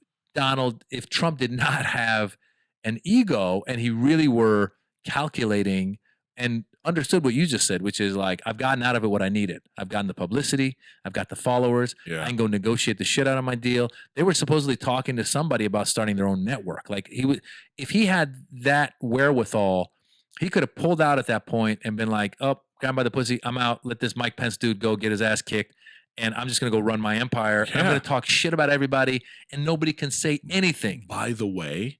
Trump did not have an ego and he really were calculating and understood what you just said, which is like, I've gotten out of it what I needed. I've gotten the publicity. I've got the followers. Yeah. I can go negotiate the shit out of my deal. They were supposedly talking to somebody about starting their own network. Like if he had that wherewithal, he could have pulled out at that point and been like, oh, grab by the pussy, I'm out. Let this Mike Pence dude go get his ass kicked. And I'm just going to go run my empire. Yeah. And I'm going to talk shit about everybody and nobody can say anything. By the way,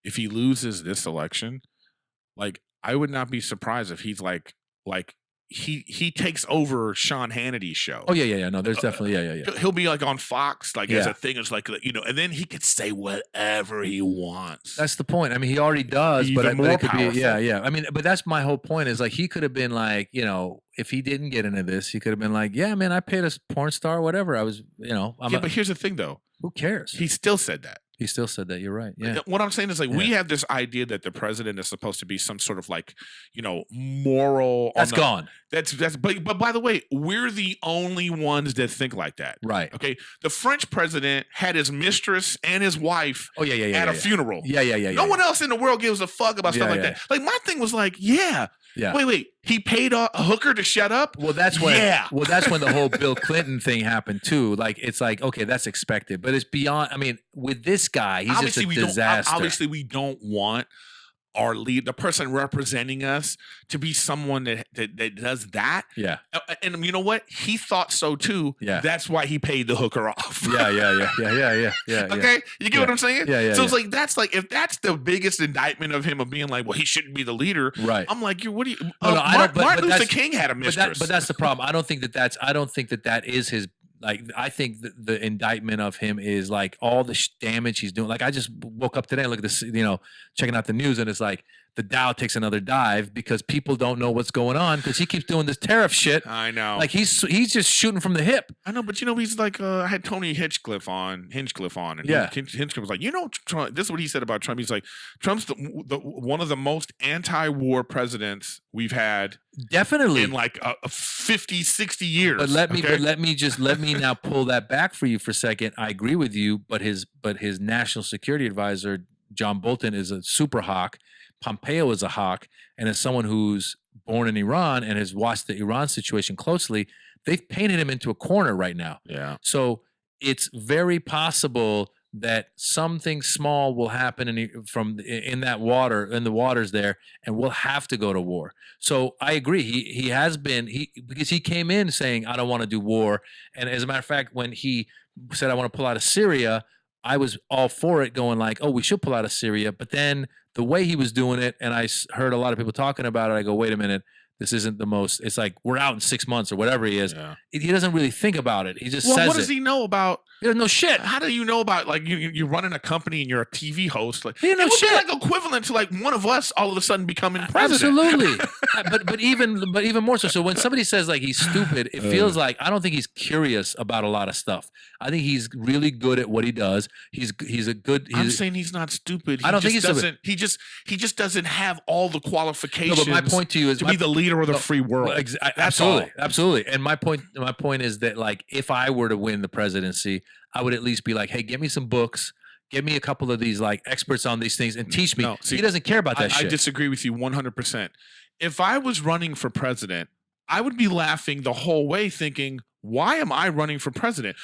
if he loses this election, like, I would not be surprised if he's like he takes over Sean Hannity's show. Oh yeah. No, there's definitely yeah. He'll be like on Fox, like as Yeah. a thing. It's like, you know, and then he could say whatever he wants. That's the point. I mean, he already does, Even but more it could powerful. be yeah. I mean, but that's my whole point. Is like he could have been like, you know, if he didn't get into this, he could have been like, yeah, man, I paid a porn star, whatever. I was, you know, but here's the thing, though. who cares? He still said that. He still said that. You're right. Yeah. What I'm saying is like we have this idea that the president is supposed to be some sort of like, you know, moral. That's gone. That's but by the way, we're the only ones that think like that. Right. Okay. The French president had his mistress and his wife Oh yeah. at a funeral. Yeah. No one else in the world gives a fuck about stuff like Yeah. that. Like my thing was like, yeah. Wait. He paid a hooker to shut up? Well, that's when. Yeah. Well, that's when the whole Bill Clinton thing happened too. Like it's like okay, that's expected, but it's beyond. I mean, with this guy, he's Obviously, just a disaster. Obviously, we don't want our lead, the person representing us, to be someone that does that. Yeah. And you know what? He thought so too. Yeah. That's why he paid the hooker off. Yeah. Okay, you get what I'm saying? Yeah. So it's like that's like if that's the biggest indictment of him of being like, well, he shouldn't be the leader. Right. I'm like, what do you? I don't. Martin Luther King had a mistress. But that's the problem. I don't think that is his. Like I think the indictment of him is like all the damage he's doing. Like I just woke up today and look at this, you know, checking out the news, and it's like the Dow takes another dive because people don't know what's going on because he keeps doing this tariff shit. I know. Like he's just shooting from the hip. I know, but you know, he's like, I had Tony Hinchcliffe on, and Hinchcliffe was like, you know, Trump, this is what he said about Trump. He's like, Trump's the one of the most anti-war presidents we've had. Definitely. In like 50, 60 years. But let me now pull that back for you for a second. I agree with you, but his national security advisor, John Bolton, is a super hawk. Pompeo is a hawk. And as someone who's born in Iran and has watched the Iran situation closely, they've painted him into a corner right now. Yeah. So it's very possible that something small will happen in the waters there, and we'll have to go to war. So I agree. He has been because he came in saying I don't want to do war, and as a matter of fact, when he said I want to pull out of Syria, I was all for it, going like, oh, we should pull out of Syria. But then the way he was doing it, and I heard a lot of people talking about it, I go, wait a minute. This isn't the most. It's like we're out in 6 months or whatever he is. Yeah. He doesn't really think about it. He just says it. What does he know about? He doesn't know shit. How do you know about like you're running a company and you're a TV host? Like he doesn't know shit. It would be like equivalent to like one of us all of a sudden becoming president. Absolutely. but even more so. So when somebody says like he's stupid, it feels like I don't think he's curious about a lot of stuff. I think he's really good at what he does. He's a good. I'm saying he's not stupid. I don't think he's stupid. He just doesn't have all the qualifications. No, but my point to you is to be the leader of the free world. Absolutely. And my point is that like if I were to win the presidency, I would at least be like, hey, get me some books, get me a couple of these like experts on these things, and teach me. No, see, he doesn't care about that shit. I disagree with you 100%. If I was running for president, I would be laughing the whole way, thinking, why am I running for president?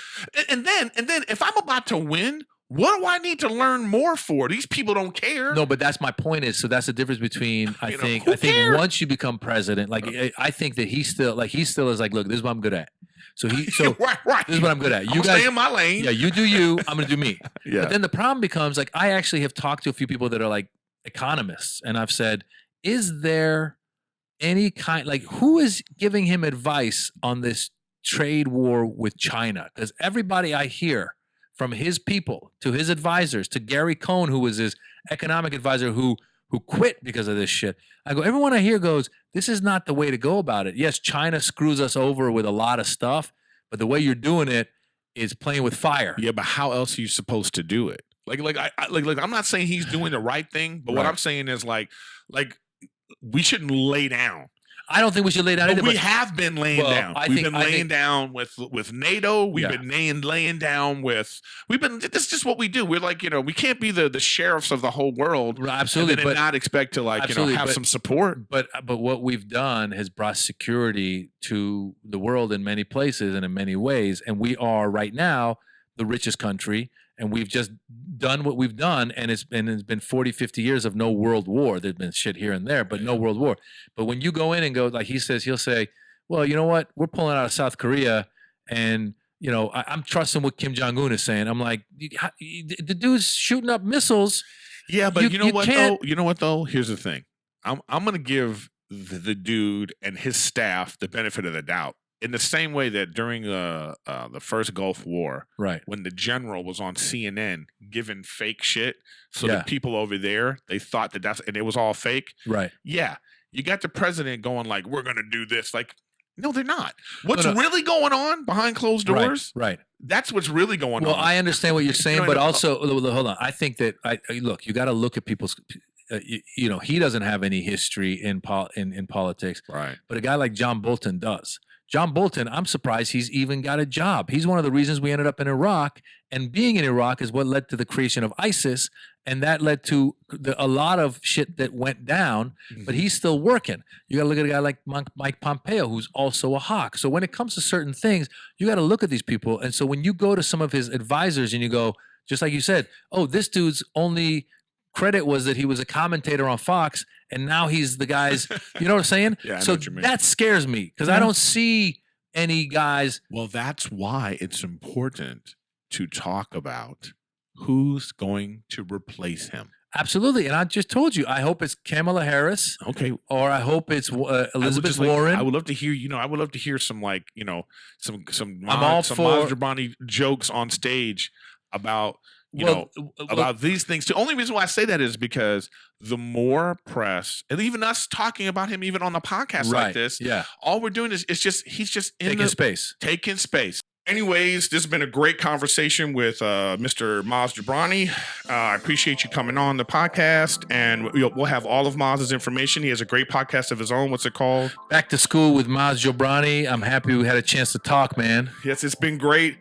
And then if I'm about to win, what do I need to learn more for? These people don't care. No, but that's my point is, so that's the difference between, I think once you become president, like I think that he still is like, look, this is what I'm good at. So right. This is what I'm good at. You guys stay in my lane. Yeah, you do you. I'm going to do me. Yeah. But then the problem becomes like, I actually have talked to a few people that are like economists, and I've said, is there any kind, like who is giving him advice on this trade war with China? Because everybody I hear, from his people to his advisors to Gary Cohn, who was his economic advisor, who quit because of this shit. I go, everyone I hear goes, this is not the way to go about it. Yes, China screws us over with a lot of stuff, but the way you're doing it is playing with fire. Yeah, but how else are you supposed to do it? Like I'm not saying he's doing the right thing, but what I'm saying is like we shouldn't lay down. I don't think we should lay down either. We have been laying down. We've been laying down with NATO. We've been laying down with. This is just what we do. We're like, we can't be the sheriffs of the whole world. Absolutely, and not expect to have some support. But what we've done has brought security to the world in many places and in many ways. And we are right now the richest country. And we've just done what we've done, and it's been 40, 50 years of no world war. There's been shit here and there, but no world war. But when you go in and go, like he'll say, well, you know what? We're pulling out of South Korea, and, I'm trusting what Kim Jong-un is saying. I'm like, the dude's shooting up missiles. Yeah, but you know what, though? Here's the thing. I'm going to give the dude and his staff the benefit of the doubt. In the same way that during the first Gulf War, Right. when the general was on CNN giving fake shit, so Yeah. the people over there, they thought and it was all fake. Right. Yeah, you got the president going like, "We're gonna do this." Like, no, they're not. What's No. really going on behind closed doors? Right. That's what's really going Well, on. I understand what you're saying, No, but no, also, hold on. I think that look, you got to look at people's. He doesn't have any history in politics, Right. but a guy like John Bolton does. John Bolton, I'm surprised he's even got a job. He's one of the reasons we ended up in Iraq, and being in Iraq is what led to the creation of ISIS, and that led to a lot of shit that went down, but he's still working. You got to look at a guy like Mike Pompeo, who's also a hawk. So when it comes to certain things, you got to look at these people. And so when you go to some of his advisors and you go, just like you said, oh, this dude's only credit was that he was a commentator on Fox, and now he's the guy's, you know what I'm saying? Yeah, I know so what you mean. that scares me because I don't see any guys. Well, that's why it's important to talk about who's going to replace him. Absolutely. And I just told you, I hope it's Kamala Harris. Okay. Or I hope it's Elizabeth Warren. I would love to hear, I would love to hear some some Maz Jobrani jokes on stage about about these things. The only reason why I say that is because the more press, and even us talking about him even on the podcast like this, all we're doing is he's just taking space. Taking space. Anyways, this has been a great conversation with Mr. Maz Jobrani. I appreciate you coming on the podcast, and we'll have all of Maz's information. He has a great podcast of his own. What's it called? Back to School with Maz Jobrani. I'm happy we had a chance to talk, man. Yes, it's been great.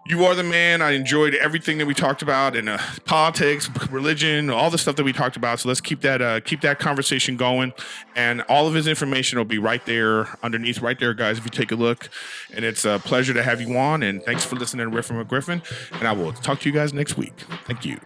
You are the man. I enjoyed everything that we talked about in politics, religion, all the stuff that we talked about. So let's keep that conversation going. And all of his information will be right there underneath, right there, guys, if you take a look. And it's a pleasure to have you on. And thanks for listening to Riffin with Griffin. And I will talk to you guys next week. Thank you.